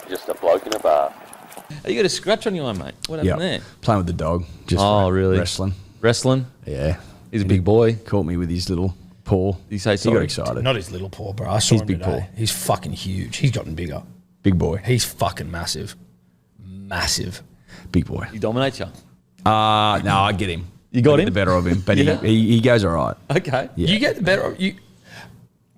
just a bloke in a bar. You got a scratch on your arm, mate. What happened there? Playing with the dog. Just really? Wrestling. Wrestling? Yeah. He's a big boy. Caught me with his little paw. Did he say He sorry? got excited. Not his little paw, bro. I saw He's him big today. paw. He's fucking huge. He's gotten bigger. Big boy. He's fucking massive. Massive. Big boy. He dominates you. No, I get him. You got I get him? the better of him, but Yeah. he goes all right. Okay. Yeah. You get the better of you.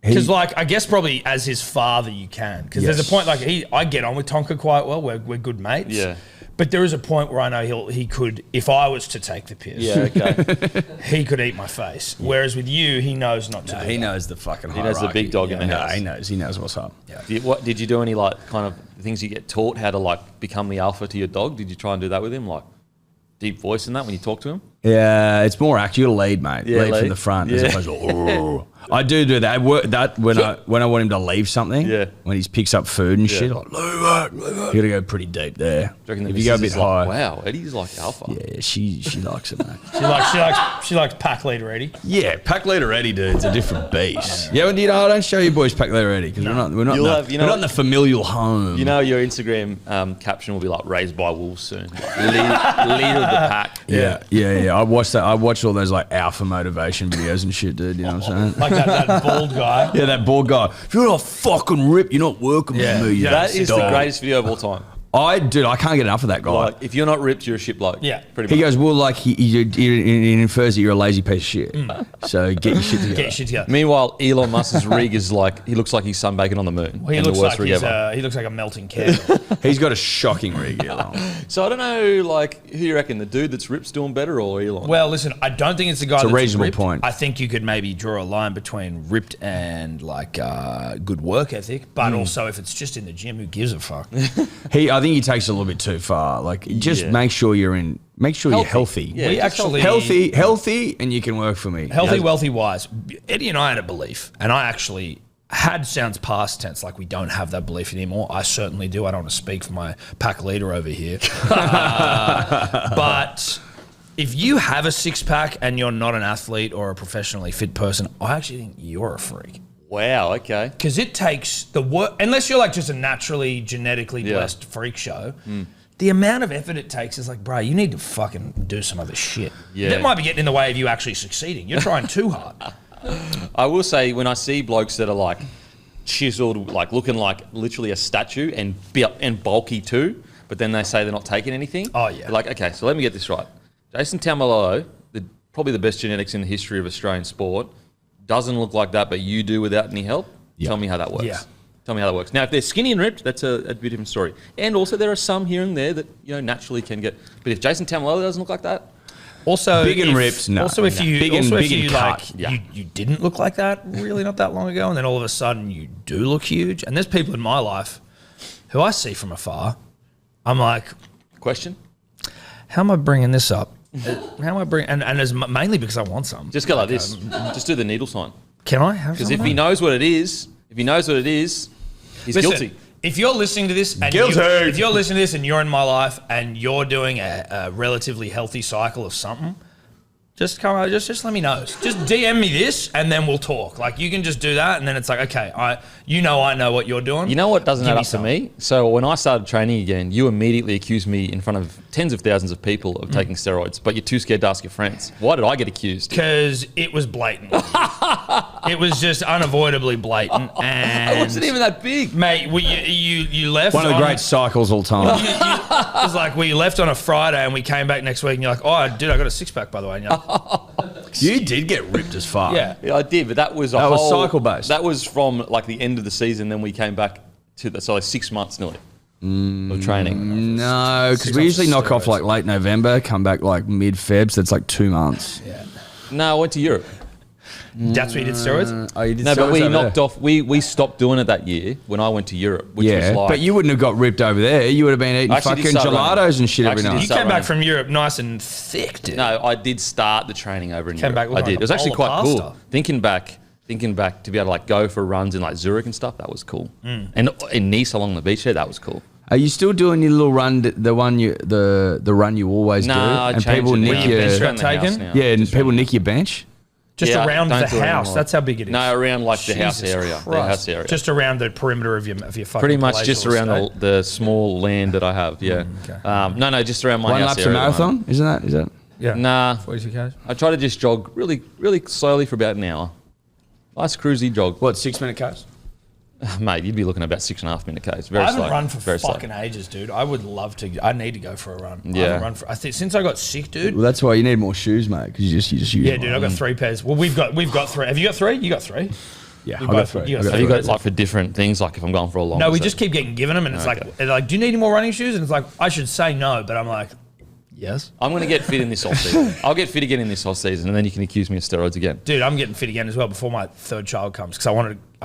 Because, like, I guess probably as his father you can. Because there's a point, like, I get on with Tonka quite well. We're good mates. Yeah. But there is a point where I know he could, if I was to take the piss, Yeah, okay. he could eat my face. Whereas with you, he knows not to do He that. knows the fucking He knows the hierarchy. big dog in the No, house. he knows what's up. Yeah. Did you do any, like, kind of things you get taught how to, like, become the alpha to your dog? Did you try and do that with him? Like, deep voice in that when you talk to him? Yeah, it's more act. You got to lead, mate. Yeah, lead from lead. the front Yeah. as opposed to. "Oh." I do that. That when I want him to leave something. Yeah. When he picks up food and Yeah. shit, like leave it. You got to go pretty deep there. Do you reckon the If you go a bit missus is like, high, wow, Eddie's like alpha. yeah, she likes it, mate. She likes pack leader Eddie. Yeah, pack leader Eddie, dude. It's a different beast. Yeah, you know, I don't show you boys pack leader Eddie because we're not You'll in the, have- you know we're not in the familial home. You know, your Instagram caption will be like, raised by wolves soon. Leader of the pack. Yeah. I watched that. I watched all those like alpha motivation videos and shit, dude. You know what I'm saying? Like that bald guy. Yeah, that bald guy. If you're not fucking ripped, you're not working with me. You That is the dog. greatest video of all time. I can't get enough of that guy. Like, if you're not ripped, you're a shit bloke. Yeah. Pretty He much. goes, well, like he infers that you're a lazy piece of shit. So get your shit together. Get your shit together. Meanwhile, Elon Musk's rig is like, he looks like he's sunbaking on the moon. He And looks the worst like rig ever. he looks like a melting kettle. He's got a shocking rig. Elon. So I don't know, like, who do you reckon? The dude that's ripped's doing better or Elon? Well, listen, I don't think it's the guy It's a that's reasonable ripped. point. I think you could maybe draw a line between ripped and like good work ethic, but also if it's just in the gym, who gives a fuck? I think he takes it a little bit too far. Like, just make sure you're healthy. Yeah, We just actually Healthy, and you can work for me. healthy, wealthy, wise. Eddie and I had a belief, and I actually had sounds past tense, like we don't have that belief anymore. I certainly do. I don't want to speak for my pack leader over here, but if you have a six pack and you're not an athlete or a professionally fit person, I actually think you're a freak. Wow, okay. Because it takes the work, unless you're like just a naturally genetically blessed freak show, the amount of effort it takes is like, bro, you need to fucking do some other shit. Yeah. That might be getting in the way of you actually succeeding. You're trying too hard. I will say, when I see blokes that are like chiseled, like looking like literally a statue and bulky too, but then they say they're not taking anything. Oh, yeah. Like, okay, so let me get this right. Jason Taumalolo, probably the best genetics in the history of Australian sport, doesn't look like that, but you do without any help. Yeah. Tell me how that works. Yeah. Tell me how that works. Now, if they're skinny and ripped, that's a bit different story. And also, there are some here and there that naturally can get. But if Jason Taumalolo doesn't look like that, Also, Big and ripped, no. Also, if you Big and cut. like Yeah. you didn't look like that really not that long ago, and then all of a sudden you do look huge. And there's people in my life who I see from afar. I'm like, question. how am I bringing this up? How am I bringing? And it's mainly because I want some. Just go like this. Just do the needle sign. Can I have? Because some if of he that? knows what it is, he's Listen, guilty. If you're listening to this, and Guilty. if you're listening to this, and you're in my life, and you're doing a relatively healthy cycle of something, just come out, just let me know. Just DM me this, and then we'll talk. Like, you can just do that, and then it's like, okay, I know what you're doing. You know what doesn't Give add me up to some. me? So when I started training again, you immediately accused me in front of tens of thousands of people of taking steroids, but you're too scared to ask your friends. Why did I get accused? Because it was blatant. It was just unavoidably blatant. And I wasn't even that big. mate, you left One of the on- great cycles all time. It was like we left on a Friday and we came back next week and you're like, oh, dude, I got a six pack, by the way. And you're like, You did get ripped as fuck. yeah. Yeah, I did, but that was That was cycle-based. That was from like the end of the season, then we came back to so like 6 months nearly of training. No, because we usually knock off like late November, come back like mid-Feb, so it's like 2 months. No, I went to Europe. That's where you did steroids? Oh, you did No, but steroids we over knocked there? off. We stopped doing it that year when I went to Europe, which was Yeah, like. but you wouldn't have got ripped over there. You would have been eating I actually did fucking start running. gelatos and shit I every actually night. You Start came back running. from Europe nice and thick, dude. No, I did start the training over in Came Europe. back I looking did. like It was a actually bowl quite of cool. pasta. Thinking back to be able to like go for runs in like Zurich and stuff, that was cool. And in Nice along the beach there, that was cool. Are you still doing your little run, the run you always do? Nah, I And changed people it now. nick your bench your strap Around the house taken? now. yeah, and people nick your bench. Just Yeah, around don't the do it house. anymore. That's how big it is. No, around like the house Jesus area. The Christ. house area. Just around the perimeter of your fucking Pretty much just palatial around estate. the small land that I have. Yeah. Okay. No, just around my One house lap area. to marathon? Isn't that? Is that? Yeah. Nah. 42 k's. I try to just jog really, really slowly for about an hour. Nice cruisy jog. What, 6 minute Ks? Mate, you'd be looking at about 6.5 minute Ks. Very I haven't slow. run for Very slow. fucking ages, dude. I would love to. I need to go for a run. I Yeah. haven't run for. I think since I got sick, dude. Well, that's why you need more shoes, mate, because you just use Yeah, dude. one. I've got 3 pairs. Well, we've got 3. Have you got 3? You got 3. Yeah, We I got both- 3. you got I got Have you three. got like for different things, like if I'm going for a long? No, we just keep getting given them, and it's Okay. like, they're like, do you need any more running shoes? And it's like, I should say no, but I'm like, yes. I'm going to get fit in this off season. I'll get fit again in this off season, and then you can accuse me of steroids again. Dude, I'm getting fit again as well before my 3rd child comes because I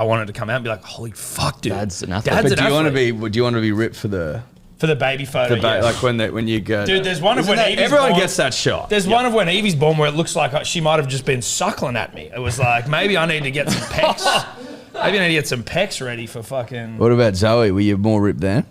wanted to come out and be like, holy fuck, dude. Dad's an athlete. But an do you want to athlete. be? Do you want to be ripped for the For the baby photo, yeah. like when you go? Dude, there's one of when Evie's everyone born- gets that shot. There's one of when Evie's born where it looks like she might have just been suckling at me. It was like, maybe I need to get some pecs. Maybe I need to get some pecs ready for fucking... What about Zoe? Were you more ripped then?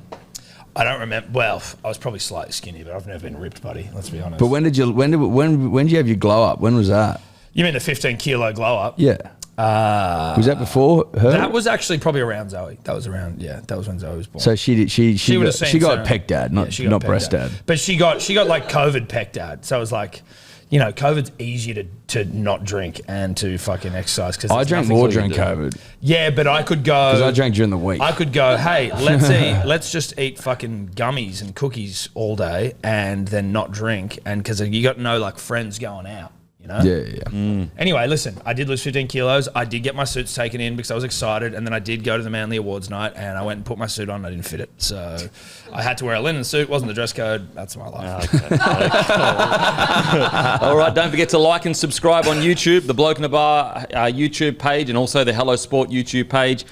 I don't remember. Well, I was probably slightly skinny, but I've never been ripped, buddy. Let's be honest. But when did you have your glow up? When was that? You mean the 15 kilo glow up? Yeah. Was that before her? That was actually probably around Zoe. That was around, yeah. That was when Zoe was born. So she did. She would've got, seen she got Sarah. pec dad, not Yeah, she got pec breast dad. But she got like COVID pec dad. So it was like, you know, COVID's easier to not drink and to fucking exercise. Cause I there's drank nothing more to during do. COVID Yeah, but I could go. because I drank during the week. I could go, hey, let's just eat fucking gummies and cookies all day and then not drink. And because you got no like friends going out, you know? yeah. Anyway, listen, I did lose 15 kilos. I did get my suits taken in because I was excited. And then I did go to the Manly Awards night and I went and put my suit on. I didn't fit it. So I had to wear a linen suit. Wasn't the dress code. That's my life. Okay. All right, don't forget to like and subscribe on YouTube, the Bloke in a Bar YouTube page, and also the Hello Sport YouTube page.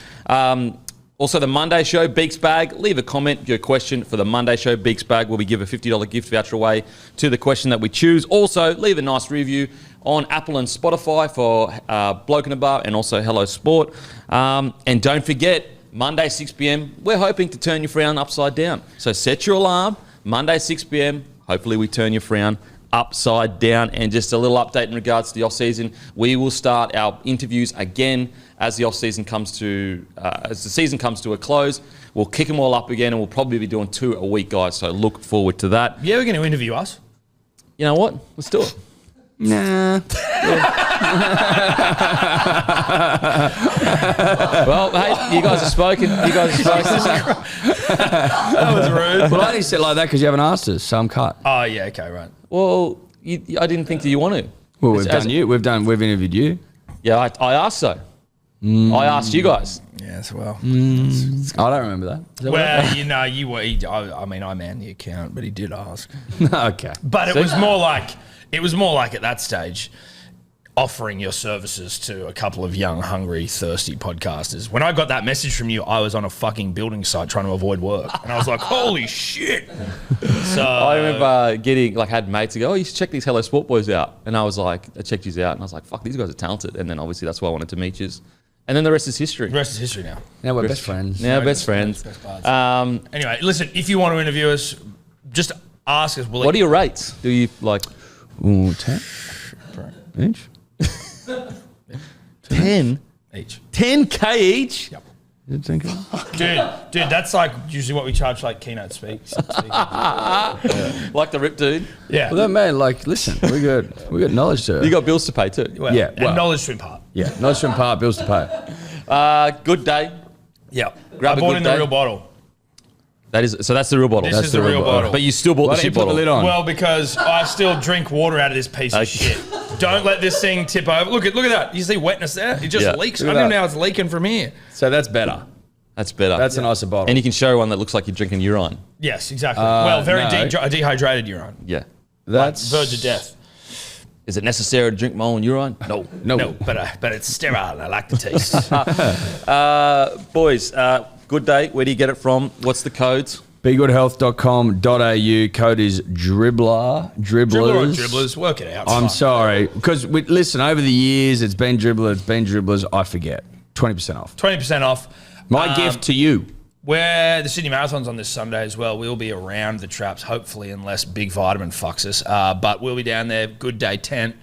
Also, the Monday Show, Beaks Bag. Leave a comment, your question for the Monday Show, Beaks Bag, where we give a $50 gift voucher away to the question that we choose. Also, leave a nice review on Apple and Spotify for Bloke in a Bar and also Hello Sport. And don't forget, Monday, 6 p.m, we're hoping to turn your frown upside down. So set your alarm, Monday, 6 p.m, hopefully we turn your frown upside down. And just a little update in regards to the off-season. We will start our interviews again as the off-season comes to, as the season comes to a close. We'll kick them all up again and we'll probably be doing 2 a week, guys. So look forward to that. Yeah, we're going to interview us. You know what? Let's do it. Nah. Well, hey, you guys have spoken. That was rude. Well, I only said like that because you haven't asked us, so I'm cut. Oh, yeah, okay, right. Well, I didn't think that you want to. Well, We've interviewed you. Yeah, I asked so. I asked you guys. Yes, well. I don't remember that. Is that what Well, you know, you were. I mean, I manned the account, but he did ask. okay. But it was more like at that stage, offering your services to a couple of young, hungry, thirsty podcasters. When I got that message from you, I was on a fucking building site trying to avoid work, and I was like, "Holy shit!" So I remember had mates go, "Oh, you should check these Hello Sport boys out," and I was like, I checked you out, and I was like, "Fuck, these guys are talented." And then obviously that's why I wanted to meet you. And then the rest is history. the rest is history now. Now we're best friends. Now best friends. Best buds. Anyway, listen, if you want to interview us, just ask us. What are your rates? Do you like Ooh, 10 each? 10? Each. 10K each? Yep. You think? Dude, that's like usually what we charge like keynote speaks. Like the rip dude? Yeah. Well, then, man, like, listen, we got knowledge to. You got bills to pay too. Well, Yeah, well. and knowledge to impart. Yeah, knowledge to impart, bills to pay. Good day. Yeah. Grab I a bought good in the day. real bottle. That's the real bottle. This That's is the real bottle. But you still bought Why the don't you shit put the bottle. lid on? Well, because I still drink water out of this piece of Okay. shit. Don't let this thing tip over. Look at that. You see wetness there? It just Yeah. leaks. Look I at don't know that. how it's leaking from here. So that's better. That's better. That's a nicer bottle. And you can show one that looks like you're drinking urine. Yes, exactly. Well, very no. dehydrated urine. Yeah. that's Verge of death. Is it necessary to drink my own urine? No. No, but it's sterile and I like the taste. Boys, good day. Where do you get it from? What's the codes? BeGoodHealth.com.au. Code is dribblers. Dribbler or dribblers, work it out. I'm Fine. sorry. Because, listen, over the years, it's been dribblers. I forget. 20% off. 20% off. My gift to you. Where the Sydney Marathon's on this Sunday as well. We'll be around the traps, hopefully, unless Big Vitamin fucks us. But we'll be down there. Good day tent.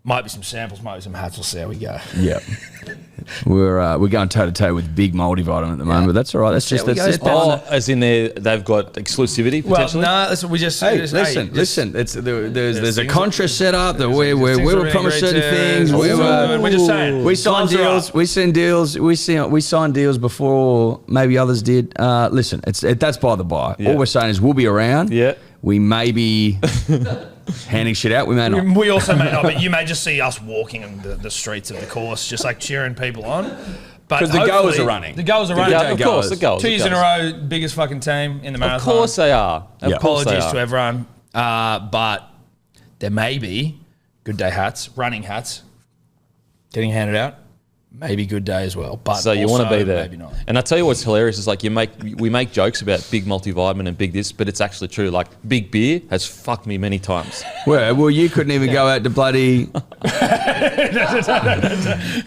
Might be some samples, might be some hats. We'll see how we go. Yeah. We're going toe to toe with big multivitamin at the moment, but that's all right. That's just as in they've got exclusivity potentially. Well, no, listen, we just listen. There's a contract set up that we will promise certain things. We're just saying we sign deals. We send deals. We sign deals before maybe others did. Listen, that's by the by. Yeah. All we're saying is we'll be around. Yeah. We may be handing shit out. We may not. We also may not, but you may just see us walking in the streets of the course, just like cheering people on. Because the goals are running. The goals are running. Of course, the goals. 2 years in a row, biggest fucking team in the marathon. Of course they are. Apologies to everyone. But there may be good day hats, running hats, getting handed out. Maybe good day as well, but so you want to be there. Maybe not. And I tell you what's hilarious is like we make jokes about big multivitamin and big this, but it's actually true. Like big beer has fucked me many times. Well, you couldn't even go out to bloody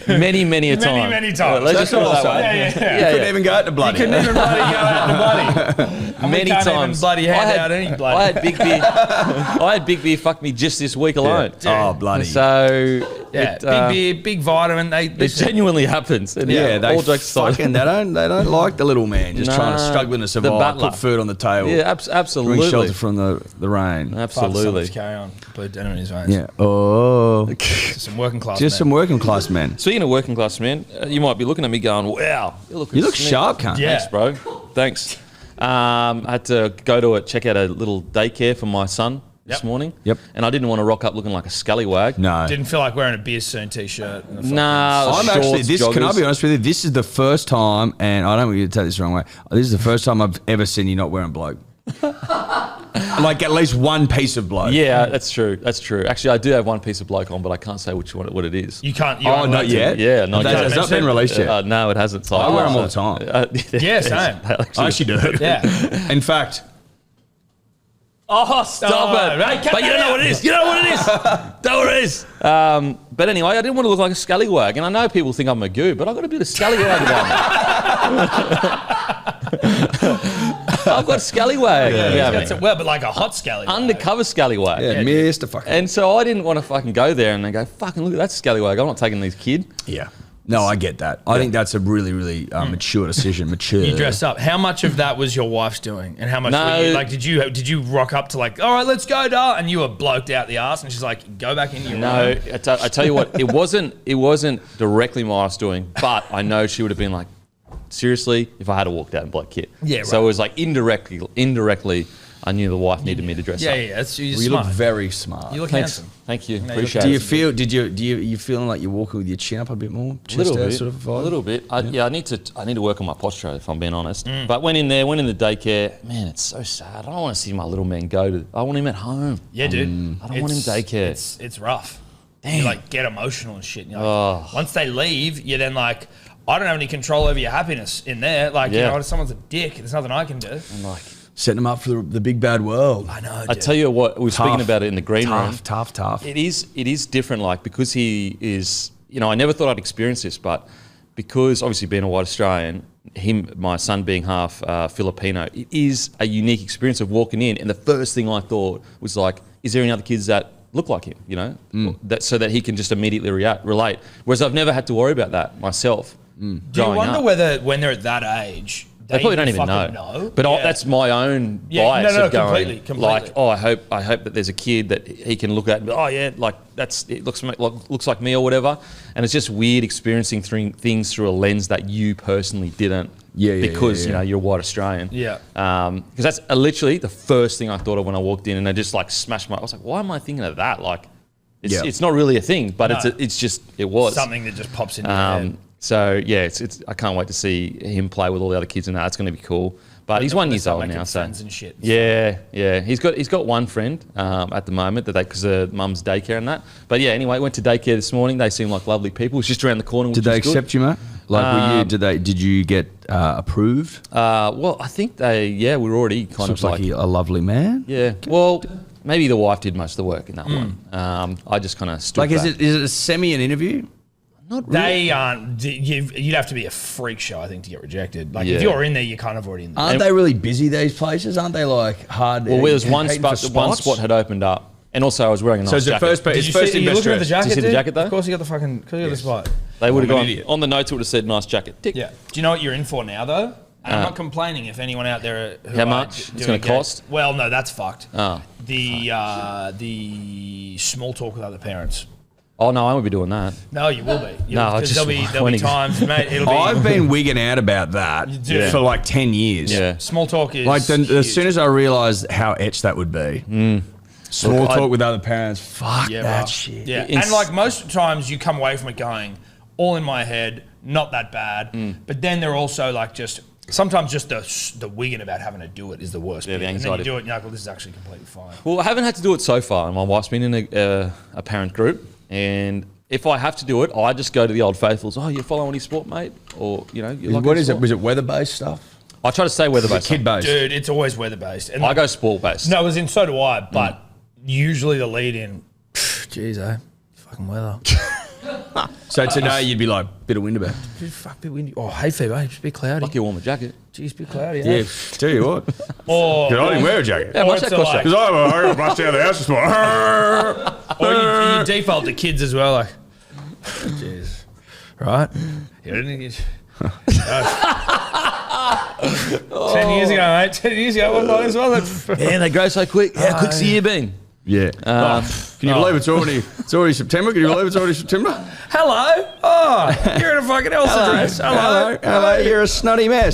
many a time. Many times. Let's just put it that way. Yeah. You couldn't even go out to bloody. You couldn't even bloody go out to bloody. Many can't times. Even bloody hand out any bloody. I had big beer. I had big beer fuck me just this week alone. Yeah. Oh bloody. So big beer, big vitamin. It genuinely happens. And they all jokes aside. fucking they don't like the little man just trying to struggling to survive, put food on the table. Yeah, absolutely. Bring shelter from the rain. Absolutely. Carry on. But anyways, mate. Yeah. Oh. Some working class. Just men. some working class men. Speaking of working class men, you might be looking at me going, "Wow, you look sharp, cunt." Yeah. Thanks, bro. Thanks. I had to go to check out a little daycare for my son this morning. Yep. And I didn't want to rock up looking like a scallywag. No. Didn't feel like wearing a beer soon t-shirt. Nah. I'm actually Can I be honest with you? This is the first time, and I don't want you to take this the wrong way. This is the first time I've ever seen you not wearing bloke. Like at least one piece of bloke. Yeah, that's true. That's true. Actually, I do have one piece of bloke on, but I can't say what it is. You can't. Not yet. Yeah, not yet. Has not been released yet. No, it hasn't. So I wear them all the time. Yeah, same. I actually do. Yeah. In fact. Oh, stop it! Right, but you don't know what it is. You don't know what it is. Don't know what it is. But anyway, I didn't want to look like a scallywag, and I know people think I'm a goo, but I've got a bit of scallywag about me. I've got scallywag. Well, but like a hot scallywag. Undercover scallywag. Yeah, Mr. Fucking. And so I didn't want to fucking go there and then go, fucking look at that scallywag. I'm not taking these kid. Yeah. No, I get that. I think that's a really, really mature decision. Mature. You dressed up. How much of that was your wife's doing, and how much? Were you, like, did you rock up to like, all right, let's go, da, and you were bloked out the arse, and she's like, go back in your room. No, I tell you what, it wasn't directly my wife's doing, but I know she would have been like, seriously, if I had walked out in black kit. Yeah, right. So it was like indirectly, I knew the wife needed me to dress up. Yeah, that's you smart. look very smart. You look Thanks. handsome. Thank you. No, Appreciate Do it. you feel? You feeling like you're walking with your chin up a bit more? Chest out sort of vibe? A little bit. I need to work on my posture if I'm being honest. But went in the daycare. Man, it's so sad. I don't want to see my little man I want him at home. Yeah, dude. I don't want him daycare. It's rough. Damn. You like get emotional and shit. And you're like, once they leave, you're then like, I don't have any control over your happiness in there. Like, you know, someone's a dick. There's nothing I can do. I'm like, setting them up for the big bad world. I know. Dude. I tell you what, we were speaking about it in the green room. Tough. It is different, like, because he is, you know, I never thought I'd experience this, but because obviously being a white Australian, my son being half Filipino, it is a unique experience of walking in, and the first thing I thought was like, is there any other kids that look like him, you know, so that he can just immediately relate. Whereas I've never had to worry about that myself. Do you wonder whether when they're at that age, they probably don't even know. But that's my own bias of going, completely. Like, oh, I hope that there's a kid that he can look at and be, oh yeah, like it looks like me or whatever. And it's just weird experiencing things through a lens that you personally didn't. Because you know you're white Australian. Yeah. Because that's literally the first thing I thought of when I walked in, and I just like smashed I was like, why am I thinking of that? Like, it's not really a thing, but it was something that just pops into your head. So yeah, it's I can't wait to see him play with all the other kids and that. It's going to be cool. But he's 1 year old now, so friends and shit. Yeah. He's got one friend at the moment because of mum's daycare and that. But yeah, anyway, went to daycare this morning. They seem like lovely people. It's just around the corner. Did they accept you, mate? Like, did you get approved? Well, I think we were already kind Looks of like a lovely man. Yeah. Well, maybe the wife did most of the work in that one. I just kind of stood like, back. is it a semi an interview? Not really. They aren't. You'd have to be a freak show, I think, to get rejected. Like if you're in there, you're kind of already in there. Aren't they really busy, these places? Aren't they like hard? Well, there was one spot. One spot had opened up, And also, I was wearing a nice So it's the jacket. first. Did It's you first see, in you best looking at the dress. jacket? Did you see the dude? jacket, though? Of course, you got the spot. They would have I'm an gone idiot. on the notes. It would have said nice jacket. Tick. Yeah. Do you know what you're in for now, though? And I'm not complaining if anyone out there who How are much it's doing going to gay- cost? Well, no, that's fucked. Oh. The small talk with other parents. Oh no, I won't be doing that. No, you will be. No, I because just there'll when be he- times, mate. It'll be I've been wigging out about that do. for like 10 years. Yeah. small talk is Like as huge. soon as I realised how etched that would be. Small Look, talk with other parents. Fuck Yeah, that right. shit. Yeah, It's- and like most times you come away from it going, all in my head, not that bad. But then they're also like just sometimes just the wigging about having to do it is the worst. Yeah, the bit. And then anxiety. you do it, and you're like, well, this is actually completely fine. Well, I haven't had to do it so far. My wife's been in a parent group, and if I have to do it, I just go to the old faithfuls. Oh, you follow any sport, mate? Or you like What any is it? sport? Was it weather-based stuff? I try to stay weather-based. Kid-based? Dude, it's always weather based. And I like, go sport-based. no, as in so do I. But usually the lead in, geez, fucking weather. So today you'd be like, bit of wind about. Dude, fuck, bit windy. Oh, hay fever, it's a bit cloudy. Fuck you, warm a jacket. Geez, bit cloudy. Yeah, tell you what. Or, I didn't wear a jacket. How much it's that cost like- you? Because I got bust out of the house this morning. or you default to kids as well, like, jeez, right? You didn't get. 10 years ago, mate. 10 years ago, wasn't like this, was it? Man, they grow so quick. How quick's the year been? Yeah. Can you believe it's already September? Can you believe it's already September? Hello. Oh, you're in a fucking Elsa dress. Hello. You're a snotty mess.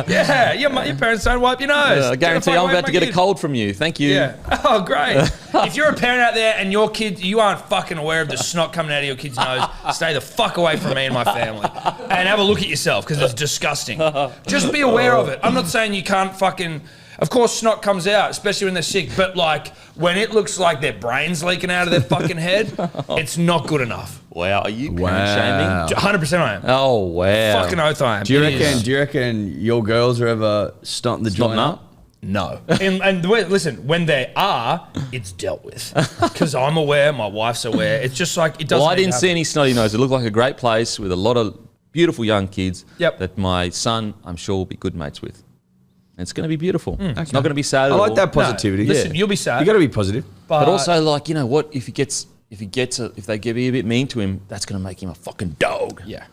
Yeah, your parents don't wipe your nose. I guarantee I'm about to get a cold from you. Thank you. Yeah. Oh, great. If you're a parent out there and your kid, you aren't fucking aware of the snot coming out of your kid's nose, stay the fuck away from me and my family. And have a look at yourself because it's disgusting. Just be aware of it. I'm not saying you can't fucking... Of course, snot comes out, especially when they're sick. But, like, when it looks like their brain's leaking out of their fucking head, it's not good enough. Wow, are you Wow. shaming? 100% I am. Oh, wow. Fucking oath I am. Do you It is. reckon your girls are ever stonting the joint Snotting up? up? No. And listen, when they are, it's dealt with. Because I'm aware, my wife's aware. It's just like, it doesn't Well, I need didn't to see happen. any snotty nose. It looked like a great place with a lot of beautiful young kids Yep. that my son, I'm sure, will be good mates with. And it's going to be beautiful. It's not going to be sad I at like all. that positivity. No, listen, Yeah. you'll be sad. You got to be positive. But also, like, you know what? If they get a bit mean to him, that's going to make him a fucking dog. Yeah.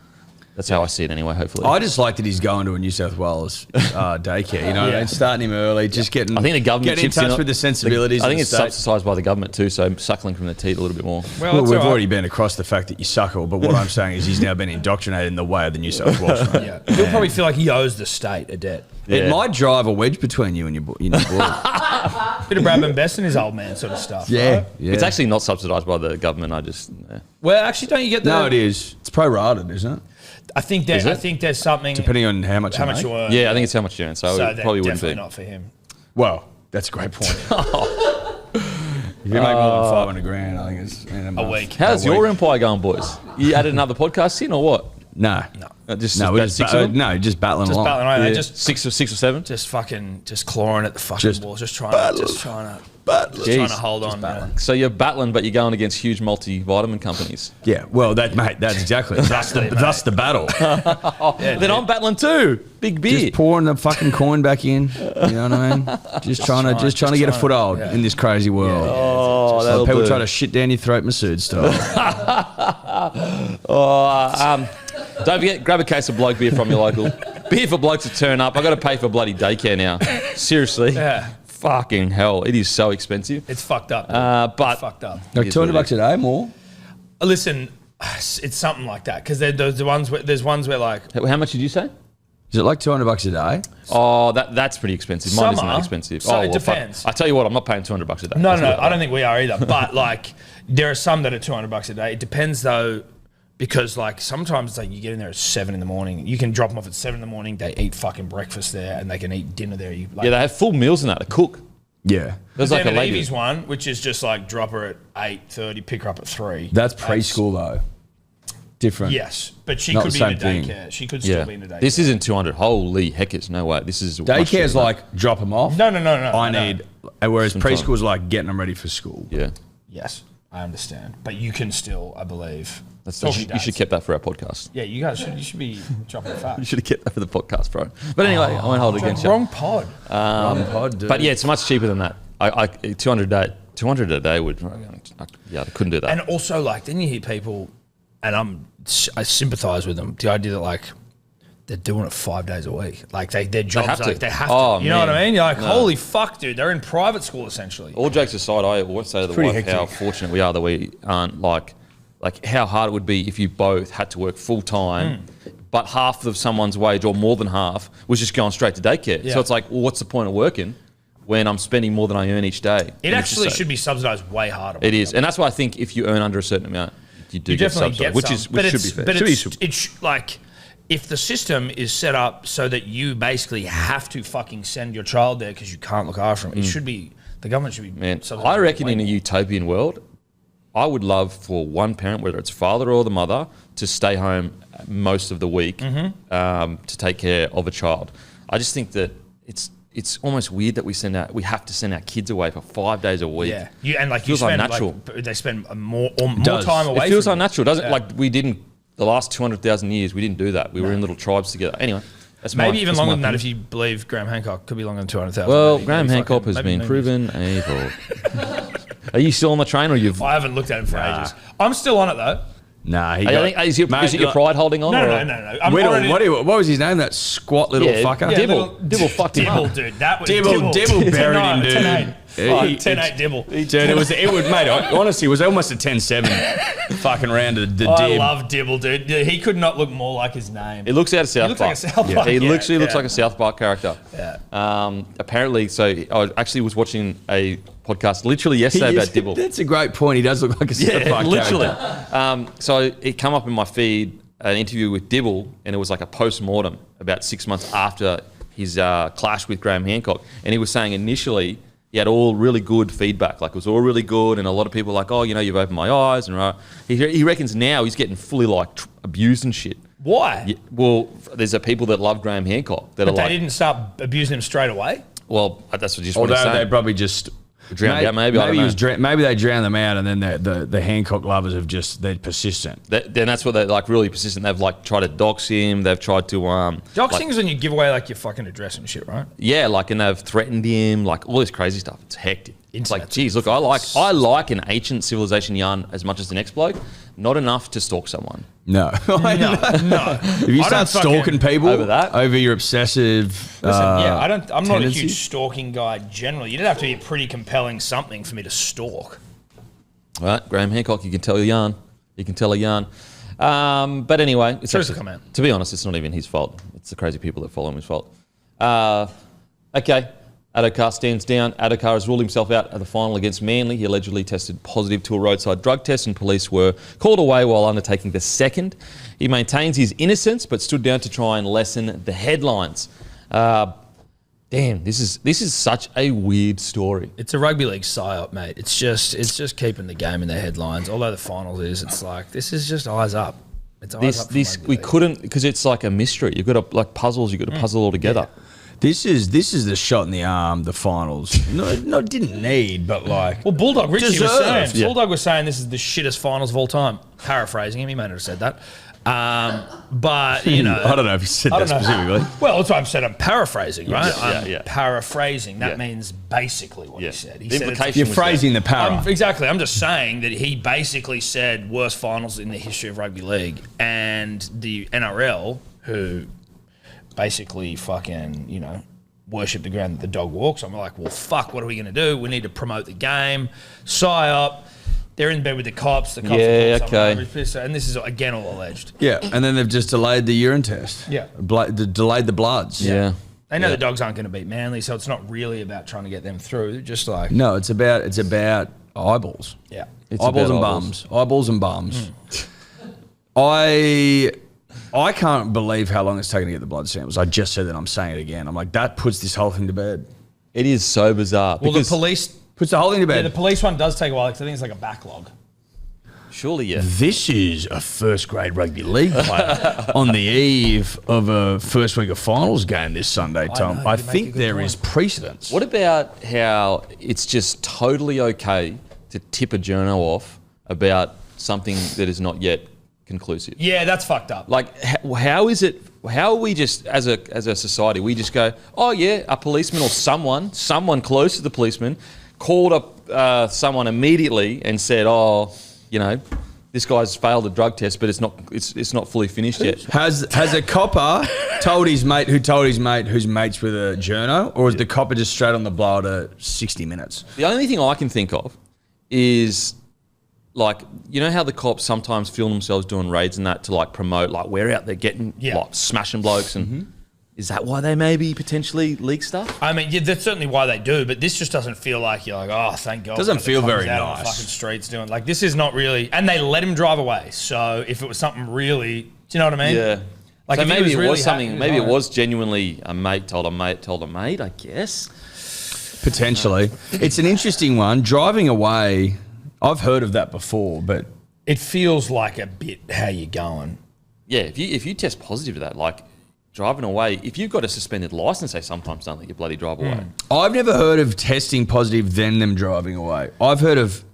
That's how I see it anyway, hopefully. I just like that he's going to a New South Wales daycare, you know, Yeah. and starting him early, just getting. I think the government getting in chips in touch on- with the sensibilities. I of think the it's state. subsidised by the government too, so suckling from the teat a little bit more. Well, it's we've all right. already been across the fact that you suckle, but what I'm saying is he's now been indoctrinated in the way of the New South Wales. Right? Yeah. He'll probably feel like he owes the state a debt. It Yeah. might drive a wedge between you and your boy. Bit of Bradman Best and his old man sort of stuff. Yeah, Right? yeah. It's actually not subsidised by the government. I just Well, actually, don't you get the... No, it is. It's prorated, isn't it? I think Is it? I think there's something... Depending on how much how you much make. you earn. yeah, I think it's how much you earn, so, So it then probably wouldn't definitely be. not for him. Well, that's a great point. If you make more than 500 grand, I think it's A week. How's your empire going, boys? You added another podcast in or what? No, Just no, about we're just six of them? no, just battling Just along. battling away, Yeah. mate. Just six or seven. just clawing at the fucking Just walls, just trying battle. to trying Jeez. to hold on. Man. So you're battling, but you're going against huge multivitamin companies. Yeah, well, that's exactly that's the battle. Then I'm battling too. Big beer. Just pouring the fucking coin back in. You know what I mean? Just trying to get a foothold in this crazy world. Oh, So that'll people do. try to shit down your throat, Masood style. Don't forget, grab a case of bloke beer from your local. Beer for blokes to turn up. I got to pay for bloody daycare now. Seriously. Yeah. Fucking hell. It is so expensive. It's fucked up. But It's fucked up. Like It is what $200 a day more. Listen, it's something like that because there's ones where like how much did you say? Is it like $200 a day? Oh, that's pretty expensive. Mine isn't Summer, that expensive. so oh, it well, fuck. depends. I tell you what, I'm not paying $200 a day. no, Let's do it I don't think we are either. But like there are some that are $200 a day. It depends though. Because like sometimes like you get in there at 7 a.m. You can drop them off at 7 a.m. They eat fucking breakfast there and they can eat dinner there. You, like, Yeah, they have full meals in that to cook. Yeah. There's like a then lady. Evie's one, which is just like drop her at 8:30, pick her up at 3. That's preschool though. Different. Yes, but she Not could the be in a same thing. daycare. She could still Yeah. be in a daycare. This isn't 200. Holy heckers. No way. This is much Daycare's cheaper than like drop them off. No. I no. need, whereas Some time. preschool's like getting them ready for school. that. Yeah. Yes, I understand, but you can still, I believe. You Talking should have dads. kept that for our podcast. Yeah, you guys should. You should be dropping the You facts. should have kept that for the podcast, bro. But anyway, I won't hold it against you. Wrong pod. Pod, dude. But yeah, it's much cheaper than that. I 200 a day. 200 a day would, I couldn't do that. And also, like, then you hear people, and I sympathise with them. The idea that, like, they're doing it 5 days a week. Like, their jobs, they have to. You know what I mean? You're like, holy fuck, dude. They're in private school, essentially. All jokes aside, I always say to the wife how fortunate we are that we aren't like how hard it would be if you both had to work full time, but half of someone's wage or more than half was just going straight to daycare. Yeah. So it's like, well, what's the point of working when I'm spending more than I earn each day? It actually should be subsidised way harder. It is. And that's why I think if you earn under a certain amount, you do get subsidised, which should be fair. But it's like, if the system is set up so that you basically have to fucking send your child there because you can't look after them, it should be, the government should be. Man, I reckon in a utopian world, I would love for one parent, whether it's father or the mother, to stay home most of the week to take care of a child. I just think that it's almost weird that we have to send our kids away for 5 days a week. Yeah, and like it feels unnatural. Like, they spend more time away. It feels unnatural, doesn't it? Like we didn't. The last 200,000 years, we didn't do that. We were in little tribes together. Anyway, maybe even longer than that if you believe Graham Hancock. Could be longer than 200,000. Well, Graham Hancock has been proven evil. Are you still on the train, or you've? I haven't looked at him for ages. I'm still on it though. Nah, is it your pride holding on? No. What was his name? That squat little fucker. Yeah, Dibble fucked him up. Dude. That was Dibble buried him, dude. 10-8 Dibble. Dude, it was, mate, honestly, it was almost a 10-7 fucking round of the Dib. I love Dibble, dude. He could not look more like his name. It looks out of South Park. He literally looks like a South Park character. Yeah. Apparently, so I actually was watching a podcast literally yesterday about Dibble. That's a great point. He does look like a South Park literally. character. So it came up in my feed, an interview with Dibble, and it was like a post-mortem about 6 months after his clash with Graham Hancock. And he was saying initially he had all really good feedback. Like, it was all really good, and a lot of people were like, oh, you've opened my eyes. And he reckons now he's getting fully, like, abused and shit. Why? Yeah, well, there's people that love Graham Hancock. But they didn't start abusing him straight away? Well, that's what what I'm saying. They probably just... Drowned out, maybe. Maybe they drowned them out, and then the Hancock lovers they're persistent. Then that's what they're like, really persistent. They've like tried to dox him. They've tried to doxing is when you give away like your fucking address and shit, right? Yeah, like, and they've threatened him, like all this crazy stuff. It's hectic. It's like, geez, look, I like an ancient civilization yarn as much as the next bloke. Not enough to stalk someone. No. No. If you start stalking people over your obsessive, I'm not a huge stalking guy generally. You'd have to be a pretty compelling something for me to stalk. All right, Graham Hancock, you can tell a yarn. You can tell a yarn. But anyway, to be honest, it's not even his fault. It's the crazy people that follow him his fault. Okay. Addo-Carr stands down. Addo-Carr has ruled himself out of the final against Manly. He allegedly tested positive to a roadside drug test, and police were called away while undertaking the second. He maintains his innocence, but stood down to try and lessen the headlines. Damn, this is such a weird story. It's a rugby league psyop, mate. It's just keeping the game in the headlines. Although the finals it's like, this is just eyes up. It's eyes up. We couldn't, because it's like a mystery. You've got to, like puzzles. You've got to puzzle all together. Yeah. This is the shot in the arm, the finals. No, didn't need, but like... Well, Bulldog Richie was saying. Yeah. Bulldog was saying this is the shittest finals of all time. Paraphrasing him, he may not have said that. But, I don't know if he said that specifically. Well, that's what I've said. I'm paraphrasing, right? Yeah. I'm paraphrasing. That means basically what he said. You're phrasing the para. Exactly. I'm just saying that he basically said worst finals in the history of rugby league. And the NRL, who... basically fucking, worship the ground that the dog walks on. We're like, well, fuck, what are we going to do? We need to promote the game. PSYOP. They're in bed with the cops. The cops and this is, again, all alleged. Yeah, and then they've just delayed the urine test. Yeah. Delayed the bloods. Yeah. They know the Dogs aren't going to beat Manly, so it's not really about trying to get them through. Just like... No, it's about eyeballs. Yeah. Eyeballs and bums. Eyeballs and bums. I can't believe how long it's taken to get the blood samples. I just said that. I'm saying it again. I'm like, that puts this whole thing to bed. It is so bizarre. Well, the police... puts the whole thing to bed. Yeah, the police one does take a while because I think it's like a backlog. Surely, yeah. This is a first-grade rugby league player on the eve of a first week of finals game this Sunday, Tom. I think there is precedence. What about how it's just totally okay to tip a journo off about something that is not yet conclusive? Yeah, that's fucked up. Like, how is it? How are we just, as a society, we just go, oh yeah, a policeman or someone close to the policeman called someone immediately and said, "Oh, you know, this guy's failed a drug test, but it's not fully finished yet." Has a copper told his mate who's mates with a journo, or is the copper just straight on the blower to 60 minutes? The only thing I can think of is, like, you know how the cops sometimes film themselves doing raids and that to like promote, like, we're out there getting like smashing blokes, and is that why they maybe potentially leak stuff? I mean, yeah, that's certainly why they do, but this just doesn't feel like you're like, oh, thank God. Doesn't feel very out on the nice. fucking streets doing like this is not really, and they let him drive away. So if it was something really, do you know what I mean? Yeah. Like So if he maybe it really was something. happy, Maybe it right. was genuinely a mate told a mate told a mate. I guess. Potentially. It's an interesting one. Driving away, I've heard of that before, but It feels like a bit how you going. Yeah. If you test positive to that, like driving away, if you've got a suspended license, they sometimes don't let you bloody drive away. I've never heard of testing positive then them driving away. I've heard of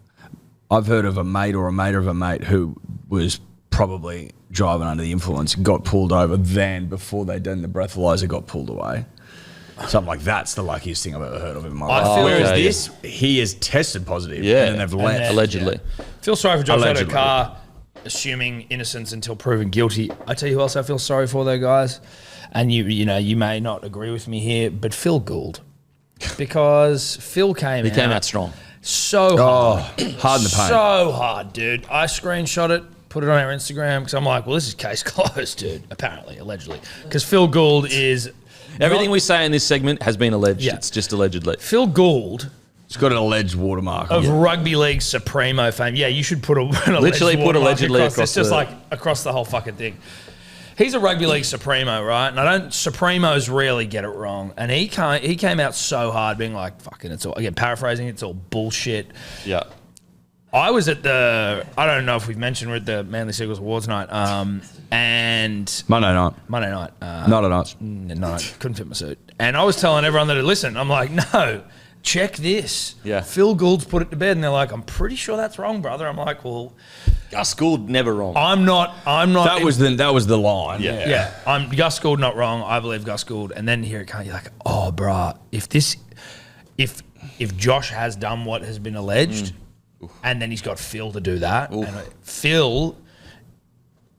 a mate or a mate of a mate who was probably driving under the influence, got pulled over, then before they'd done the breathalyzer got pulled away. Something like that's the luckiest thing I've ever heard of in my life. feel- Whereas okay, this, he has tested positive, Yeah. and then they've left. then- Allegedly. Feel sorry for Josh Allegedly. Addo-Carr, assuming innocence until proven guilty. I tell you who else I feel sorry for, though, guys. And you know, you may not agree with me here, but Phil Gould, because Phil came out strong. so Oh, hard, hard in the paint. so hard, dude. I screenshot it, put it on our Instagram because I'm like, well, this is case closed, dude. Apparently, allegedly, because Phil Gould is Everything not- we say in this segment has been alleged. Yeah. It's just allegedly. Phil Gould It's got an alleged watermark. of on it. rugby league supremo fame. Yeah, you should put an Literally put watermark allegedly across. across It's just the- like across the whole fucking thing. He's a rugby league supremo, right? And supremos rarely get it wrong. And he came out so hard, being like, "Fucking, it's all." Again, paraphrasing, it's all bullshit. Yeah. I was at I don't know if we've mentioned, we're at the Manly Seagulls Awards night, and Monday night. Monday night. Not a night. No, couldn't fit my suit. And I was telling everyone that had listened, I'm like, no, check this. Yeah. Phil Gould's put it to bed, and they're like, I'm pretty sure that's wrong, brother. I'm like, well, Gus Gould never wrong. I'm not. That was the line. Yeah. I'm Gus Gould, not wrong. I believe Gus Gould. And then here it comes. You're like, oh, bruh, if Josh has done what has been alleged, and then he's got Phil to do that, and Phil,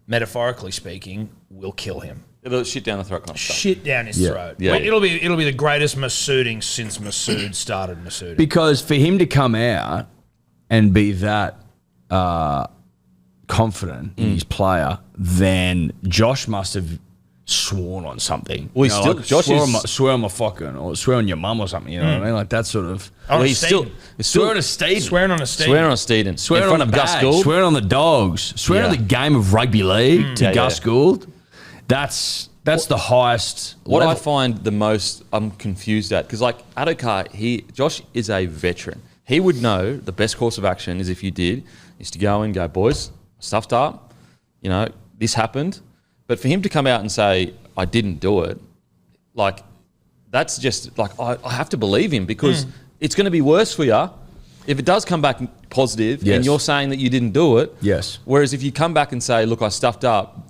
metaphorically speaking, will kill him. It'll shit down the throat kind of stuff. Shit down his throat. Yeah. It'll be the greatest Masooding since Masood started Masooding. Because for him to come out and be that confident in his player, then Josh must have sworn on something. Well, he's still- Josh swear on my fucking, or swear on your mum or something. You know what I mean? Like that sort of. On a he's Steeden. Swear on a Steeden. Swearing on a Steeden. Swearing on Steeden. Swear in on front the of Gus bag, Gould. swearing on the dogs, swearing on Yeah. the game of rugby league to Yeah, Gus yeah. Gould. That's the highest. What I level. find the most I'm confused at, because like Addo-Carr, Josh is a veteran. He would know the best course of action is if you did, is to go and go, boys, stuffed up, you know, this happened. But for him to come out and say, I didn't do it, like, that's just, like, I have to believe him because it's going to be worse for you if it does come back positive Yes. and you're saying that you didn't do it. Yes. Whereas if you come back and say, look, I stuffed up,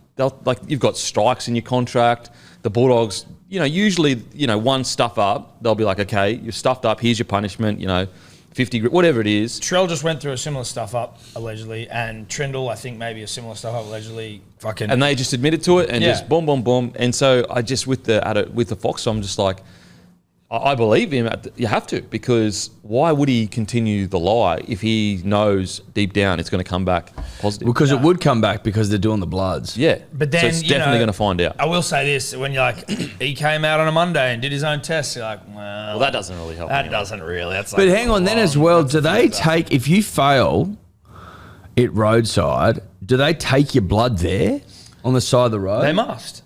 you've got strikes in your contract. The Bulldogs, you know, usually, you know, one stuff up, they'll be like, okay, you're stuffed up, here's your punishment, you know, 50, whatever it is. Trell just went through a similar stuff up, allegedly, and Trindle, I think, maybe a similar stuff up, allegedly. Fucking. And they just admitted to it and Yeah. just boom, boom, boom. And so I just, with the Fox, I'm just like, I believe him. You have to, because why would he continue the lie if he knows deep down it's going to come back positive? Because it would come back because they're doing the Bloods. Yeah. But then, so it's you definitely know, going to find out. I will say this: when you're like, he came out on a Monday and did his own tests, you're like, well, That doesn't really help. That anyway. doesn't really. That's But like hang on, then as long- well, that's do a they few take, if you fail it roadside, do they take your blood there on the side of the road? They must.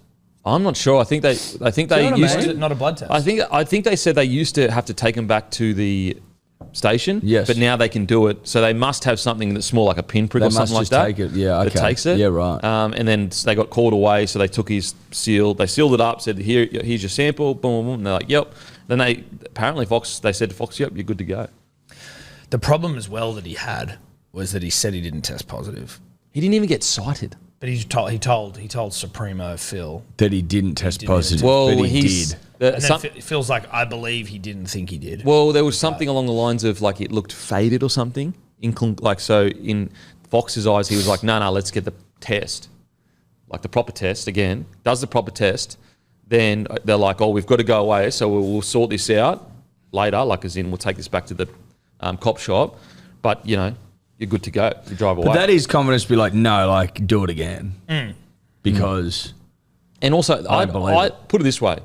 I'm not sure. I think they know what I used mean? Is to. it not a blood test? I think they said they used to have to take them back to the station. Yes. But now they can do it. So they must have something that's more like a pinprick They or something like must that. just take it. Yeah, That okay. takes it. Yeah, right. And then they got called away, so they took his seal. They sealed it up. Said, here's your sample. Boom, boom, boom. And they're like, yep. Then they said to Fox, yep, you're good to go. The problem as well that he had was that he said he didn't test positive, He didn't even get cited. but he told Supremo Phil. That he didn't test didn't positive. Well, but he he's did. And then it feels like I believe he didn't think he did. Well, there was something along the lines of like it looked faded or something. In Fox's eyes, he was like, no, let's get the test. Like the proper test again. Does the proper test. Then they're like, oh, we've got to go away, so we'll sort this out later, like as in we'll take this back to the cop shop. But, you know, you're good to go. You drive away. But that is confidence to be like, no, like, do it again. Because... And also, I believe put it this way.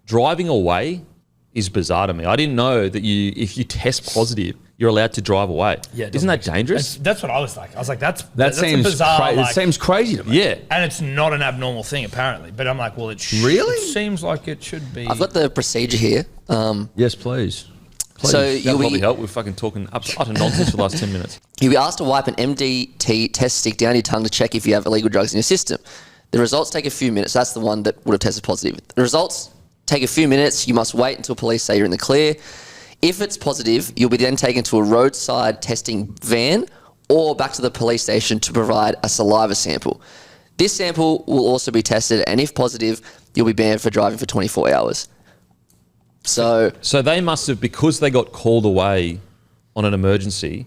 Driving away is bizarre to me. I didn't know that if you test positive, you're allowed to drive away. Yeah, isn't that dangerous? That's what I was like. I was like, that seems bizarre. It seems crazy to me. Yeah. And it's not an abnormal thing, apparently. But I'm like, well, it seems like it should be. I've got the procedure here. Yes, please. So That'll probably help. We're fucking talking utter nonsense for the last 10 minutes. You'll be asked to wipe an MDT test stick down your tongue to check if you have illegal drugs in your system. The results take a few minutes. That's the one that would have tested positive. The results take a few minutes. You must wait until police say you're in the clear. If it's positive, you'll be then taken to a roadside testing van or back to the police station to provide a saliva sample. This sample will also be tested, and if positive, you'll be banned for driving for 24 hours. So they must have, because they got called away on an emergency,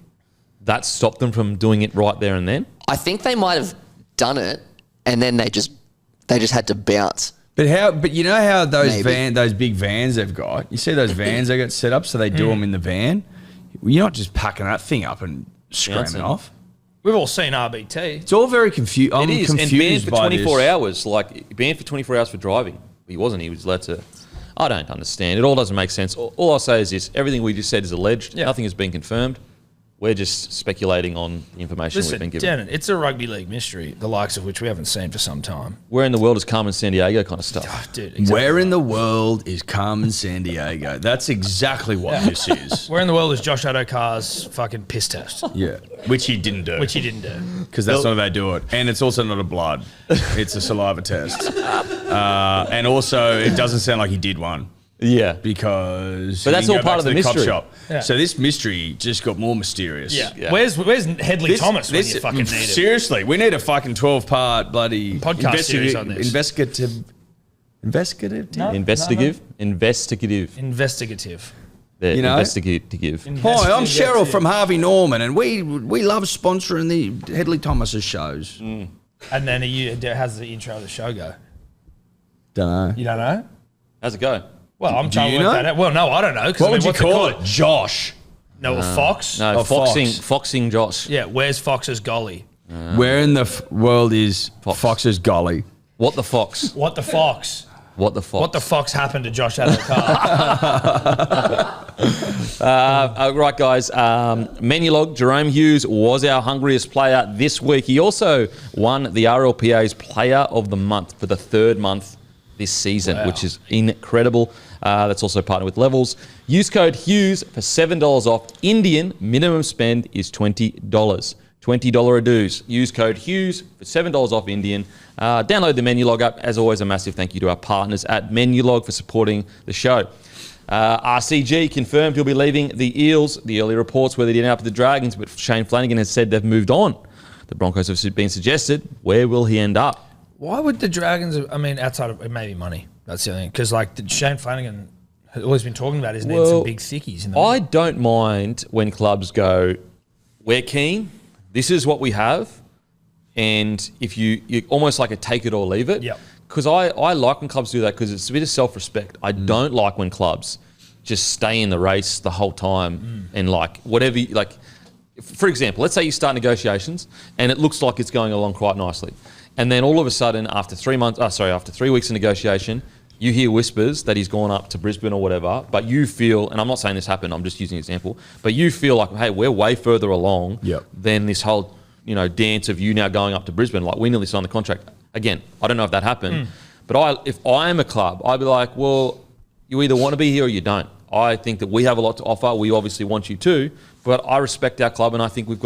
that stopped them from doing it right there and then? I think they might have done it, and then they just had to bounce. But you know how those big vans they've got? You see those vans they got set up so they do them in the van? You're not just packing that thing up and screaming off. We've all seen RBT. It's all very confused. I'm confused and banned for 24 this. hours. Like, banned for 24 hours for driving. He wasn't. He was allowed to... I don't understand. It all doesn't make sense. All I'll say is this. Everything we just said is alleged. Yeah. Nothing has been confirmed. We're just speculating on the information we've been given. Listen, it's a rugby league mystery, the likes of which we haven't seen for some time. Where in the world is Carmen Sandiego kind of stuff? Oh, dude, exactly. Where in the world is Carmen Sandiego? That's exactly what this is. Where in the world is Josh Addo-Carr's fucking piss test? Yeah, which he didn't do. Because that's not how they do it. And it's also not a blood. It's a saliva test. And also, it doesn't sound like he did one. Yeah. Because but that's all part of the mystery. Shop. Yeah. So this mystery just got more mysterious. Yeah. Where's Headley Thomas when you fucking need him? Seriously, we need a fucking 12-part bloody podcast series on this. Investigative. Yeah, you know? Investigative. Hi, I'm Cheryl from Harvey Norman, and we love sponsoring the Headley Thomas's shows. And then how's the intro of the show go? Don't know. You don't know? How's it go? Well, I'm trying to work that out. Well, no, I don't know. What would you call it? Josh. No, Fox? No, Foxing Josh. Yeah, where's Fox's golly? Where in the world is Fox's golly? What the Fox? What the Fox? What the Fox? What the Fox happened to Josh Addo-Carr? Right, guys. Menulog, Jerome Hughes was our hungriest player this week. He also won the RLPA's Player of the Month for the third month this season, which is incredible. That's also partnered with Levels. Use code Hughes for $7 off. Indian minimum spend is $20. $20 dues. Use code Hughes for $7 off Indian. Download the Menulog app. As always, a massive thank you to our partners at Menulog for supporting the show. RCG confirmed he'll be leaving the Eels. The early reports were that he'd end up with the Dragons, but Shane Flanagan has said they've moved on. The Broncos have been suggested. Where will he end up? Why would the Dragons, outside of maybe money, that's the thing. Because Shane Flanagan has always been talking about his need some big thickies. I don't mind when clubs go, we're keen, this is what we have, and if you almost like a take it or leave it. Yep. Because I like when clubs do that because it's a bit of self-respect. I don't like when clubs just stay in the race the whole time and whatever, for example, let's say you start negotiations and it looks like it's going along quite nicely. And then all of a sudden, after 3 weeks of negotiation, you hear whispers that he's gone up to Brisbane or whatever, but you feel, and I'm not saying this happened, I'm just using an example, but you feel like, hey, we're way further along than this whole, dance of you now going up to Brisbane. Like, we nearly signed the contract. Again, I don't know if that happened, but if I am a club, I'd be like, well, you either want to be here or you don't. I think that we have a lot to offer. We obviously want you to, but I respect our club, and I think we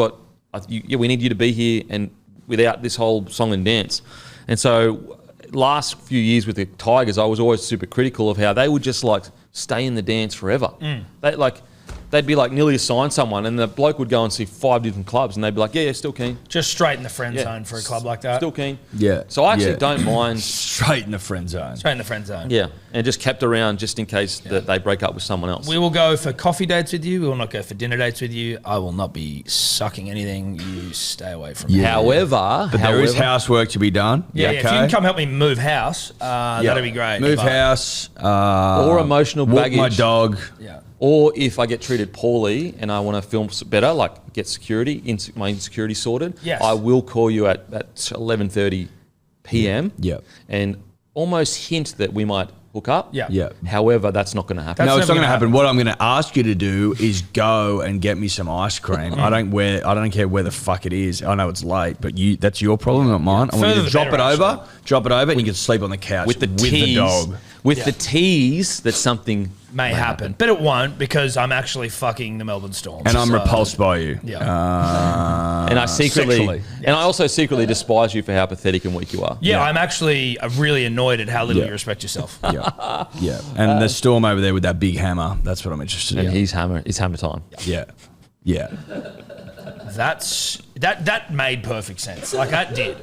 need you to be here and without this whole song and dance. And so last few years with the Tigers, I was always super critical of how they would just stay in the dance forever. they'd be like nearly assigned someone, and the bloke would go and see 5 different clubs, and they'd be like, yeah, still keen. Just straight in the friend zone for a club like that. Still keen. Yeah. So I actually don't mind. Straight in the friend zone. Straight in the friend zone. Yeah, and just kept around just in case that they break up with someone else. We will go for coffee dates with you. We will not go for dinner dates with you. I will not be sucking anything. You stay away from me. However, There is housework to be done. Yeah, if you can come help me move house, that'd be great. Move But- house. or emotional walk baggage. my dog. Yeah. Or if I get treated poorly and I want to film better, like get security, my insecurity sorted, Yes. I will call you at 11:30 p.m. Yeah. and almost hint that we might hook up. Yeah. Yeah. However, that's not going to happen. No, it's never not going to gonna happen. What I'm going to ask you to do is go and get me some ice cream. I don't care where the fuck it is. I know it's late, but that's your problem, not mine. I want Further you to the drop it better, over, and you can sleep on the couch with the tease, dog. with the tease that something May happen. But it won't because I'm actually fucking the Melbourne Storm. And I'm so- repulsed by you. Yeah. and I secretly, sexually. and I also secretly despise you for how pathetic and weak you are. Yeah, I'm actually really annoyed at how little Yeah. you respect yourself. Yeah. Yeah. And the Storm over there with that big hammer. That's what I'm interested And in. it's hammer time. Yeah. Yeah. That made perfect sense. Like that did.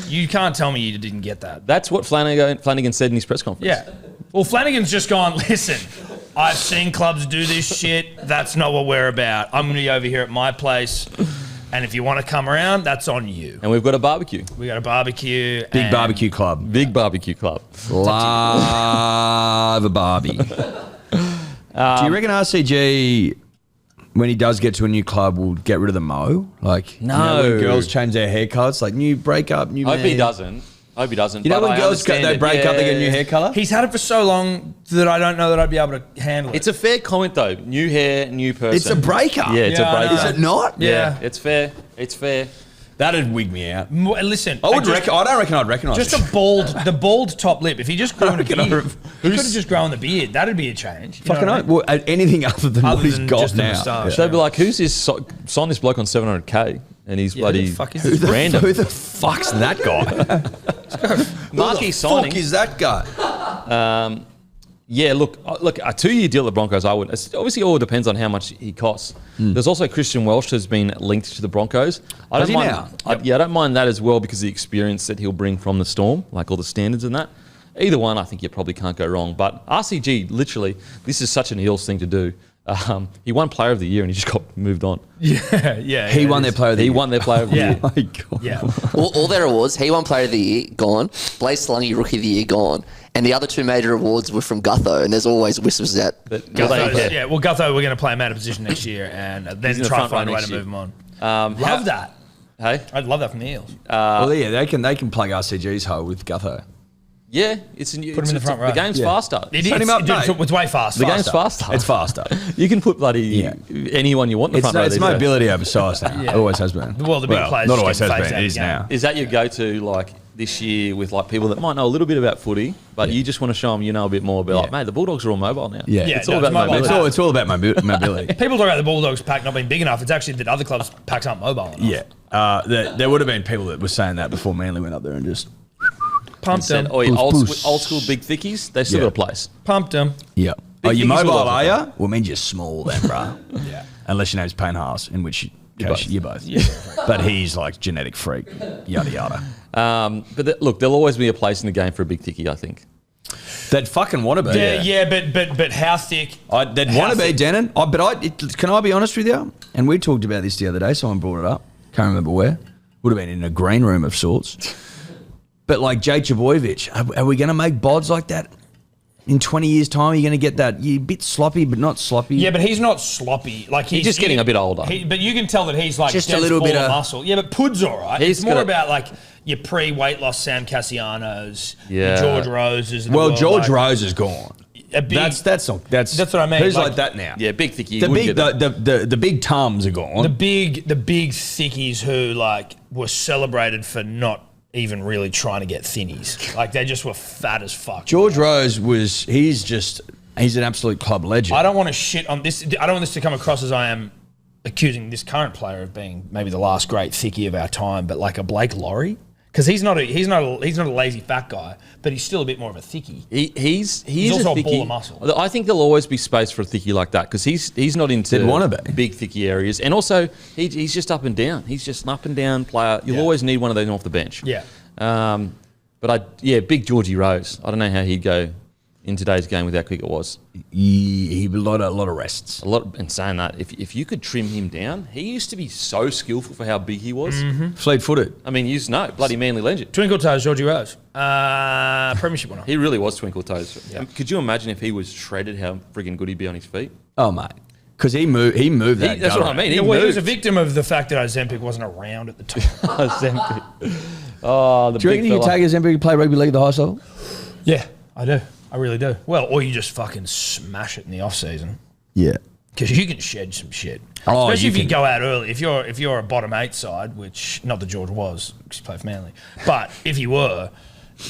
You can't tell me you didn't get that. That's what Flanagan said in his press conference. Yeah. Well, Flanagan's just gone, listen, I've seen clubs do this shit. That's not what we're about. I'm going to be over here at my place. And if you want to come around, that's on you. And we've got a barbecue. We got a barbecue. Big barbecue club. Big barbecue club. Love a Barbie. Do you reckon RCG, when he does get to a new club, will get rid of the mo? Like, No. when girls change their haircuts, like new breakup, new Hope he man. doesn't. Hope he doesn't. You know but when I girls understand they it. break up, they get a new Yeah. hair color? He's had it for so long that I don't know that I'd be able to handle it. It's a fair comment though. New hair, new person. It's a breakup. Yeah, it's Yeah, a I breakup. know. Is it not? Yeah. It's fair. It's fair. That'd wig me out. Listen, I don't reckon I'd recognise just it. the bald top lip. If he just grew in a reckon I'd beard, have- he could have just grown the beard. That'd be a change. You know Fucking what I hell. mean? Well, anything other than Other what he's than got just the now. moustache. So they'd be like, who's this? Sign this bloke on 700k, and he's bloody who the fuck is Who this? the, random. who the fuck's that guy? Marquee signing. Fuck is that guy? Yeah, look, a 2-year deal at the Broncos, I would. Obviously, all depends on how much he costs. There's also Christian Welch has been linked to the Broncos. I Has don't he mind, now? I don't mind that as well because of the experience that he'll bring from the Storm, like all the standards and that. Either one, I think you probably can't go wrong. But RCG, literally, this is such an Eels thing to do. He won Player of the Year and he just got moved on. Yeah. He won their player of the He year. won their Player of the Yeah. Year. Oh my God. Yeah. All their awards, he won Player of the Year, gone. Blaze Slungy, Rookie of the Year, gone. And the other 2 major awards were from Gutho, and there's always whispers that Well, Gutho's, they- yeah. Well, Gutho, we're going to play him out of position next year and then in the try front and find a row way next to year. move him on. Love that. Hey? I'd love that from the Eels. Well, yeah, they can plug RCG's hole with Gutho. Yeah, it's a new. Put him in the front row. The game's Yeah. faster. It Set is. him up, Dude, mate. it's way fast. The game's faster. It's faster. You can put bloody anyone you want in the It's, front row. it's these days. mobility over size now. Yeah. Always has been. Well, the big players not just always get has phased been. out It of is the game. now. Is that your go-to, like, this year with, like, people that might know a little bit about footy, but you just want to show them you know a bit more about, like, mate, the Bulldogs are all mobile now. Yeah. Yeah, It's no, all it's about mobile. mobility. It's all about mobility. People talk about the Bulldogs pack not being big enough. It's actually that other clubs' packs aren't mobile enough. Yeah. There would have been people that were saying that before Manly went up there and just. Pumped them. Said, old school big thickies, they still Yeah. got a place. Pumped them. Yeah. Oh, you things mobile, all over are them. you? Well, means you're small then, bruh. Yeah. Unless your name's Payne Haas, in which case you're both. Yeah. But he's like genetic freak. Yada yada. But look, there'll always be a place in the game for a big thickie, I think. They'd fucking want to be. Yeah, but how thick? They'd want to be, Denon. Can I be honest with you? And we talked about this the other day. Someone brought it up. Can't remember where. Would have been in a green room of sorts. But like Jake Trbojevic, are we going to make bods like that? In 20 years' time, are you going to get that? You're a bit sloppy, but not sloppy. Yeah, but he's not sloppy. Like He's just getting a bit older. But you can tell that he's like Just a dense little ball bit of of- muscle. Yeah, but Pud's all right. He's It's more got a- about like your pre-weight loss Sam Cassianos, Yeah. George Roses. of the Well, world, George like, Rose is gone. a big, That's what I mean, Who's like- like that now? Yeah, big thickie. The you wouldn't big get that. the big Tums are gone. the big thickies who like were celebrated for not even really trying to get thinnies. Like they just were fat as fuck. George Rose he's an absolute club legend. I don't want to shit on this. I don't want this to come across as I am accusing this current player of being maybe the last great thickie of our time, but like a Blake Laurie. Because he's not a lazy fat guy, but he's still a bit more of a thickie. He's also a thickie. a ball of muscle. I think there'll always be space for a thickie like that because he's not into They'd wanna be. big thickie areas, and also he's just up and down. He's just an up and down player. You'll always need one of those off the bench. Yeah. Big Georgie Rose. I don't know how he'd go in today's game with how quick it was. He a lot of rests. And saying that, if you could trim him down, he used to be so skillful for how big he was. Fleet-footed. I mean, bloody Manly legend. Twinkle toes, Georgie Rose. Premiership winner. He really was twinkle toes. Yeah. Could you imagine if he was shredded, how friggin' good he'd be on his feet? Oh, mate. Because he moved that. That's what I mean. He was a victim of the fact that Ozempic wasn't around at the time. Ozempic. Oh, the Do you big reckon you fella. could take Ozempic to play rugby league at the high school? Yeah, I do. I really do. Well, or you just fucking smash it in the off season. Yeah. Because you can shed some shit. Oh, Especially you if you can. go out early. If you're a bottom 8 side, which not that George was, because he played for Manly, but if you were,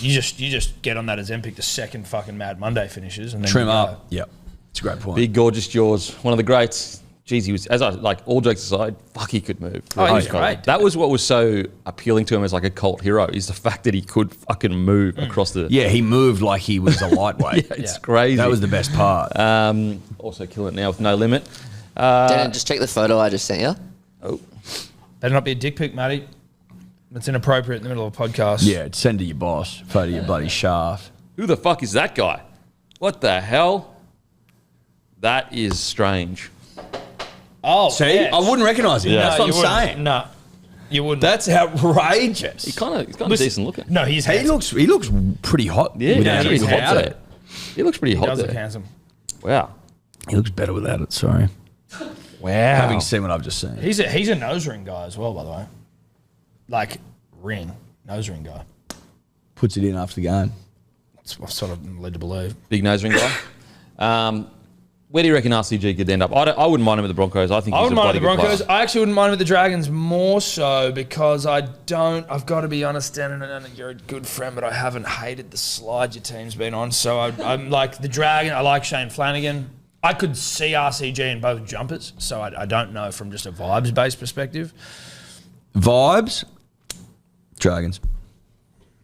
you just get on that Ozempic the second fucking Mad Monday finishes and then Trim you go. up. Yep. It's a great point. Big, gorgeous Jaws. One of the greats. Jeez, he was, all jokes aside, fuck, he could move. Oh, he was great. That was what was so appealing to him as like a cult hero, is the fact that he could fucking move across the... Yeah, he moved like he was a lightweight. It's crazy. That was the best part. Also killing it now with no limit. Dan, just check the photo I just sent you. Oh, Better not be a dick pic, Matty. That's inappropriate in the middle of a podcast. Yeah, send to your boss. Photo your bloody shaft. who the fuck is that guy? What the hell? That is strange. Oh, See? yes. I wouldn't recognise him. Yeah. That's No, what you I'm wouldn't. saying. No, you wouldn't. That's outrageous. He's kind of decent looking. No, he's He handsome. looks pretty hot. Yeah, without he's it. hot Without there. it. He looks pretty He hot does look there. handsome. Wow. He looks better without it. Sorry. Wow. Having seen what I've just seen. He's a nose ring guy as well, by the way. Like nose ring guy. Puts it in after the game. That's what I've sort of led to believe. Big nose ring guy. Where do you reckon RCG could end up? I wouldn't mind him at the Broncos. I think I he's wouldn't a mind the bloody good Broncos. player. I actually wouldn't mind with the Dragons more so because I've got to be honest, Dan, and you're a good friend, but I haven't hated the slide your team's been on. So I'm like the Dragon. I like Shane Flanagan. I could see RCG in both jumpers, so I don't know from just a vibes-based perspective. Vibes. Dragons.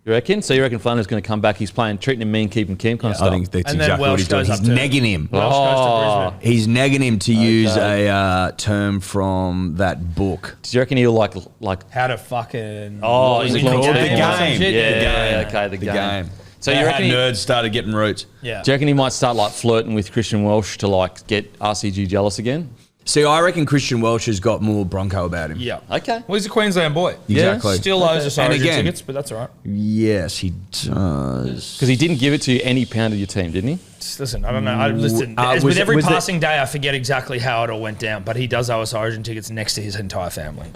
You reckon? So you reckon Flanner's going to come back? He's treating him mean, keeping Kim kind of stuff. I think that's And then exactly what he's Welsh doing. goes He's up to- negging him. Welsh goes to Brisbane. He's negging him to use a term from that book. Do you reckon he'll like? How to fucking... Oh, is is it it called called the or some game? shit? Yeah, okay, the The game. game. So How you reckon? nerds started getting roots. Yeah. Do you reckon he might start like flirting with Christian Welsh to like get RCG jealous again? See, I reckon Christian Welsh has got more Bronco about him. Yeah. Okay. Well, he's a Queensland boy. Exactly. Still owes us And Origin again- tickets, but that's all right. Yes, he does. Because he didn't give it to you any pound of your team, didn't he? Just listen, I don't know. Listen, was with every it- was it- passing day, I forget exactly how it all went down, but he does owe us Origin tickets next to his entire family.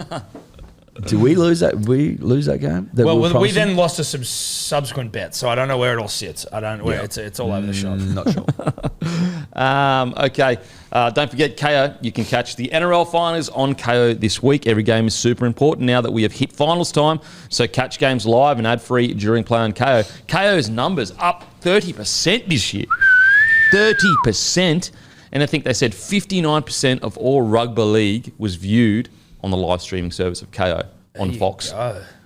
Did we lose that? We lose that game? That Well, were we promising? then lost to some subsequent bets, so I don't know where it all sits. I don't. Where it's all over the shop. Not sure. Okay. Don't forget KO. You can catch the NRL finals on KO this week. Every game is super important now that we have hit finals time. So catch games live and ad-free during play on KO. KO's numbers up 30% this year. 30%. And I think they said 59% of all rugby league was viewed on the live streaming service of KO on Fox.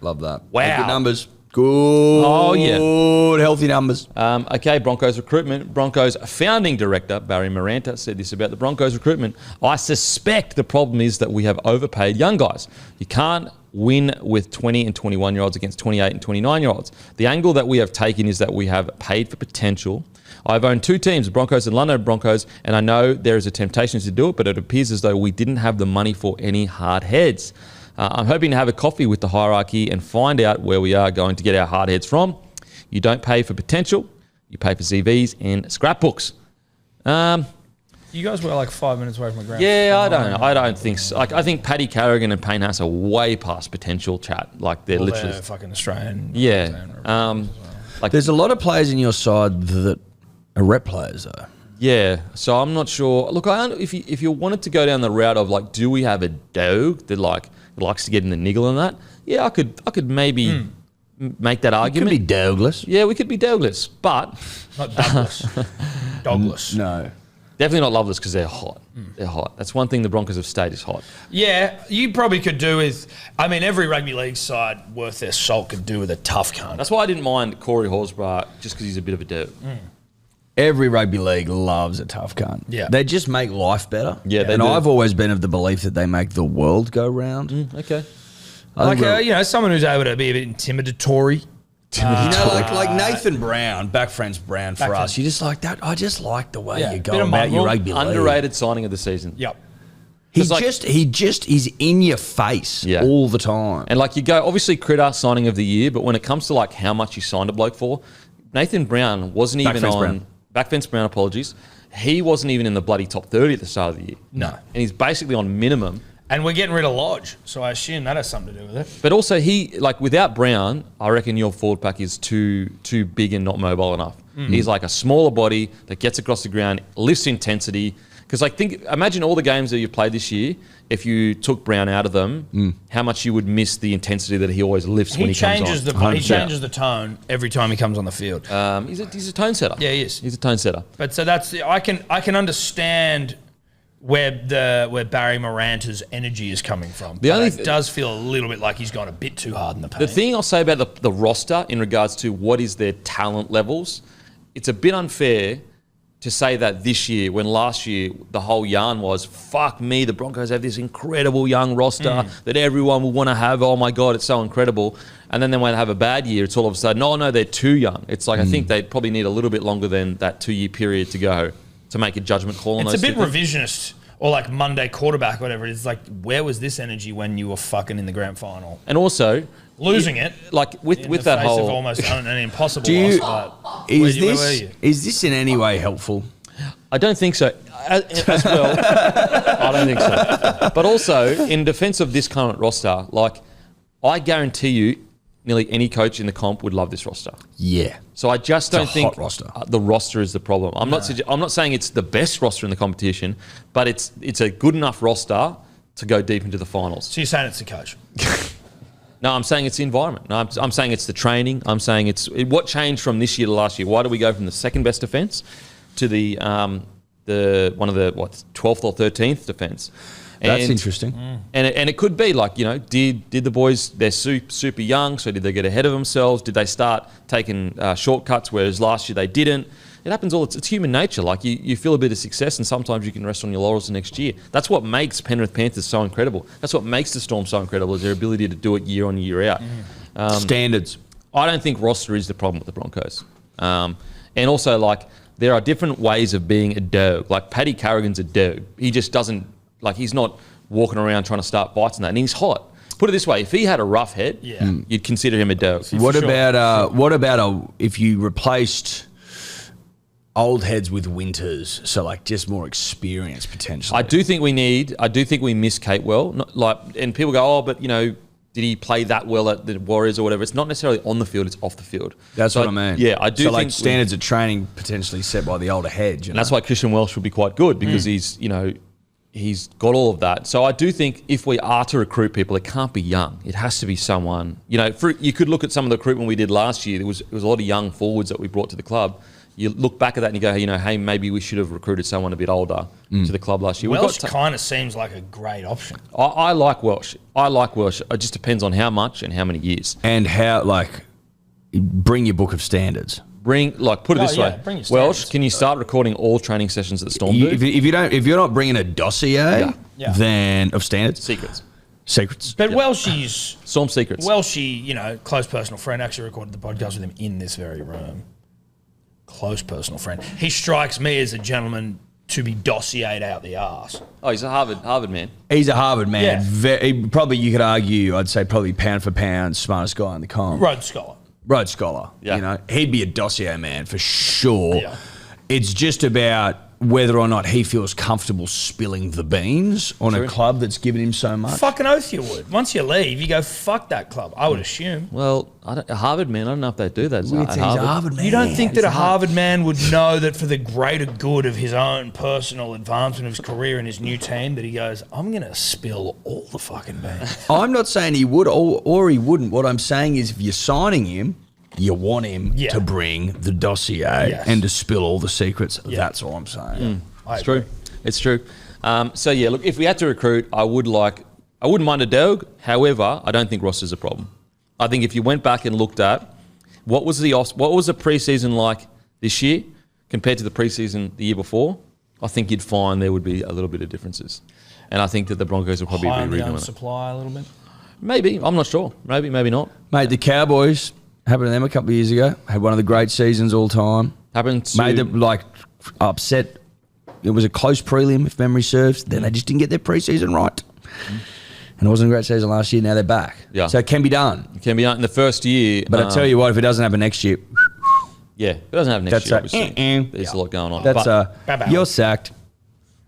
Love that. Wow. Good numbers. Good. Yeah. Healthy numbers. Okay, Broncos recruitment. Broncos founding director Barry Maranta said this about the Broncos recruitment. I suspect the problem is that we have overpaid young guys. You can't win with 20 and 21-year-olds against 28 and 29-year-olds. The angle that we have taken is that we have paid for potential. I've owned two teams, the Broncos and London Broncos, and I know there is a temptation to do it, but it appears as though we didn't have the money for any hard heads. I'm hoping to have a coffee with the hierarchy and find out where we are going to get our hard heads from. You don't pay for potential, you pay for CVs and scrapbooks. You guys were like 5 minutes away from the ground. Yeah, I don't think so. Like, I think Paddy Carrigan and Payne Haas are way past potential chat. Like they're Well, literally, they're fucking Australian. yeah. Like There's a lot of players in your side that are rep players, though. yeah. So I'm not sure. Look, if you wanted to go down the route of like, do we have a dog that like likes to get in the niggle on that? Yeah, I could maybe make that Could argument. be Douglas. Yeah, we could be Douglas, but Not Douglas. Douglas. No. Definitely not loveless because they're hot. They're hot. That's one thing the Broncos have stayed is hot. Yeah, you probably could do with. I mean, every rugby league side worth their salt could do with a tough cunt. That's why I didn't mind Corey Horsburgh just because he's a bit of a dirt. Every rugby league loves a tough cunt. Yeah. They just make life better. Yeah, they and do. I've always been of the belief that they make the world go round. Okay. Someone who's able to be a bit intimidatory. Like Nathan Brown, back friends Brown for us. You just like that. I just like the way you bit go of about your mongrel. rugby league. Underrated signing of the season. Yep. He just is in your face all the time. And like you go, obviously Critter signing of the year, but when it comes to like how much you signed a bloke for, Nathan Brown wasn't even Backfence on Brown. Backfence Brown. Apologies, he wasn't even in the bloody top 30 at the start of the year. No. And he's basically on minimum. And we're getting rid of Lodge, so I assume that has something to do with it. But also without Brown, I reckon your forward pack is too big and not mobile enough. He's like a smaller body that gets across the ground, lifts intensity. Because imagine all the games that you played this year. If you took Brown out of them, how much you would miss the intensity that he always lifts when he comes on. He changes the tone every time he comes on the field. He's a tone setter. Yeah, he is. He's a tone setter. But so I can understand where Barry Moranta's energy is coming from. It does feel a little bit like he's gone a bit too hard in the paint. The thing I'll say about the roster in regards to what is their talent levels, it's a bit unfair to say that this year, when last year the whole yarn was, fuck me, the Broncos have this incredible young roster that everyone will want to have. Oh my God, it's so incredible. And then when they have a bad year, it's all of a sudden, no, they're too young. It's like I think they probably need a little bit longer than that 2-year period to go to make a judgment call on those. It's a bit revisionist, or like Monday quarterback, whatever it is. Like, where was this energy when you were fucking in the grand final? And also losing it, like with in the that face whole of almost an impossible loss. But where were you? Is this in any way helpful? I don't think so. As well, I don't think so. But also, in defence of this current roster, like I guarantee you, nearly any coach in the comp would love this roster. Yeah. So I just don't think hot roster. The roster is the problem. I'm not saying it's the best roster in the competition, but it's a good enough roster to go deep into the finals. So you're saying it's the coach? No, I'm saying it's the environment. No, I'm saying it's the training. I'm saying what changed from this year to last year. Why do we go from the second best defence to the 12th or 13th defence? That's interesting. And it could be like, did the boys, they're super young, so did they get ahead of themselves? Did they start taking shortcuts, whereas last year they didn't? It happens it's human nature. Like you feel a bit of success and sometimes you can rest on your laurels the next year. That's what makes Penrith Panthers so incredible. That's what makes the Storm so incredible, is their ability to do it year on, year out. Standards. I don't think roster is the problem with the Broncos. And also, like, there are different ways of being a dog. Like, Paddy Carrigan's a dog. He just doesn't, like, he's not walking around trying to start fights and that. And he's hot. Put it this way, if he had a rough head, you'd consider him a dog. What about if you replaced old heads with Winters, so like just more experience potentially? I do think we miss Catewell. And people go, but did he play that well at the Warriors or whatever? It's not necessarily on the field; it's off the field. That's what I mean. Yeah, I do. So think standards of training potentially set by the older head. And that's why Christian Welsh would be quite good, because he's got all of that. So I do think if we are to recruit people, it can't be young. It has to be someone. You could look at some of the recruitment we did last year. There was a lot of young forwards that we brought to the club. You look back at that and you go, hey, maybe we should have recruited someone a bit older to the club last year. Welsh kind of seems like a great option. I like Welsh. It just depends on how much and how many years. And how, bring your book of standards. Put it this way. Bring your Welsh, standards. can you start recording all training sessions that Storm do? If you're not bringing a dossier, then of standards, Secrets. But Welshie's Storm secrets. Welshie, close personal friend, actually recorded the podcast with him in this very room. Close personal friend. He strikes me as a gentleman to be dossiered out the arse. Oh, he's a Harvard man. He's a Harvard man. Yeah. Probably, you could argue, I'd say probably pound for pound, smartest guy in the comp. Rhodes Scholar. Yeah. He'd be a dossier man for sure. Yeah. It's just about whether or not he feels comfortable spilling the beans on a club that's given him so much. Fucking oath you would. Once you leave, you go, fuck that club, I would assume. Well, a Harvard man, I don't know if they do that. He's a Harvard man. You don't think that a Harvard man would know that for the greater good of his own personal advancement of his career and his new team, that he goes, I'm going to spill all the fucking beans? I'm not saying he would or he wouldn't. What I'm saying is if you're signing him, you want him to bring the dossier and to spill all the secrets. That's all I'm saying. It's true. It's true. So yeah, look, if we had to recruit, I wouldn't mind a dog. However, I don't think roster's a problem. I think if you went back and looked at what was the preseason like this year compared to the preseason the year before, I think you'd find there would be a little bit of differences. And I think that the Broncos will probably be redoing it. Supply a little bit. Maybe. I'm not sure. Maybe not. Mate, the Cowboys, happened to them a couple of years ago, had one of the great seasons all time. Happened to... Made them, upset. It was a close prelim, if memory serves. Then they just didn't get their preseason right. And it wasn't a great season last year. Now they're back. Yeah. So it can be done. It can be done in the first year. But I tell you what, if it doesn't happen next year... Yeah, if it doesn't happen next year, obviously. There's a lot going on. You're sacked.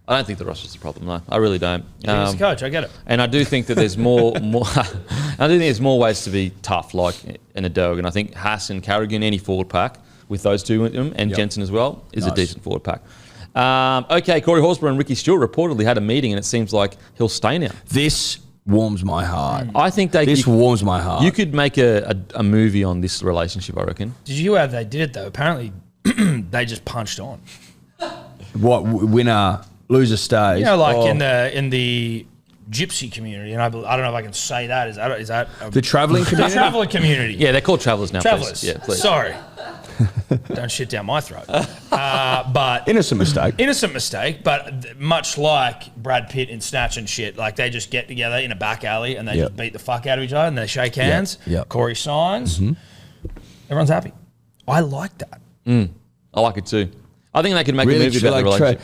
I don't think the roster's a problem, no. I really don't. He's the coach, I get it. And I do think that there's more I do think there's more ways to be tough, like in a dog. And I think Haas and Carrigan, any forward pack, with those two in them, and Jensen as well, is a decent forward pack. Okay, Corey Horsburgh and Ricky Stewart reportedly had a meeting, and it seems like he'll stay now. This warms my heart. I think warms my heart. You could make a movie on this relationship, I reckon. Did you hear how they did it, though? Apparently, they just punched on. What, winner... Loser stays. You know, like in the gypsy community, and I don't know if I can say that. Is that the travelling community? The traveller community. Yeah, they're called travellers now. Travellers. Please. Yeah, please. Sorry. Don't shit down my throat. But innocent mistake. But much like Brad Pitt in Snatch and shit, like they just get together in a back alley and they just beat the fuck out of each other and they shake hands. Yep. Corey signs. Everyone's happy. I like that. I like it too. I think they could make a movie about the relationship.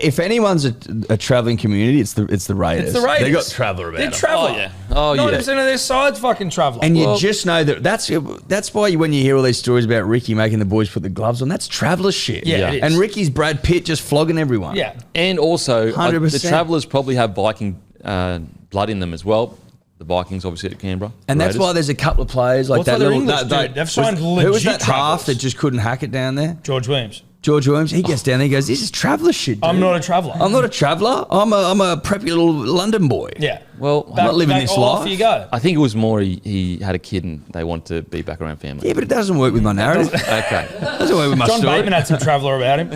If anyone's a travelling community, it's the Raiders. It's the Raiders. They got traveller about They're it. traveller. Oh yeah. 90% of their side's fucking traveller. And you just know that's why when you hear all these stories about Ricky making the boys put the gloves on, that's traveller shit. Yeah. It is. And Ricky's Brad Pitt just flogging everyone. Yeah. And also, 100%. the Travellers probably have Viking blood in them as well. The Vikings, obviously, at Canberra. And that's why there's a couple of players like that. They've signed legit who was that half Travellers. that just couldn't hack it down there? George Williams. He gets down there, he goes, this is traveller shit, dude. I'm not a traveller. I'm not a traveller. I'm a preppy little London boy. Yeah. Well, I'm not living this life. Off you go. I think it was more he had a kid and they want to be back around family. Yeah, but it doesn't work with my narrative. Okay. It doesn't work with my John story. Bateman had some traveller about him.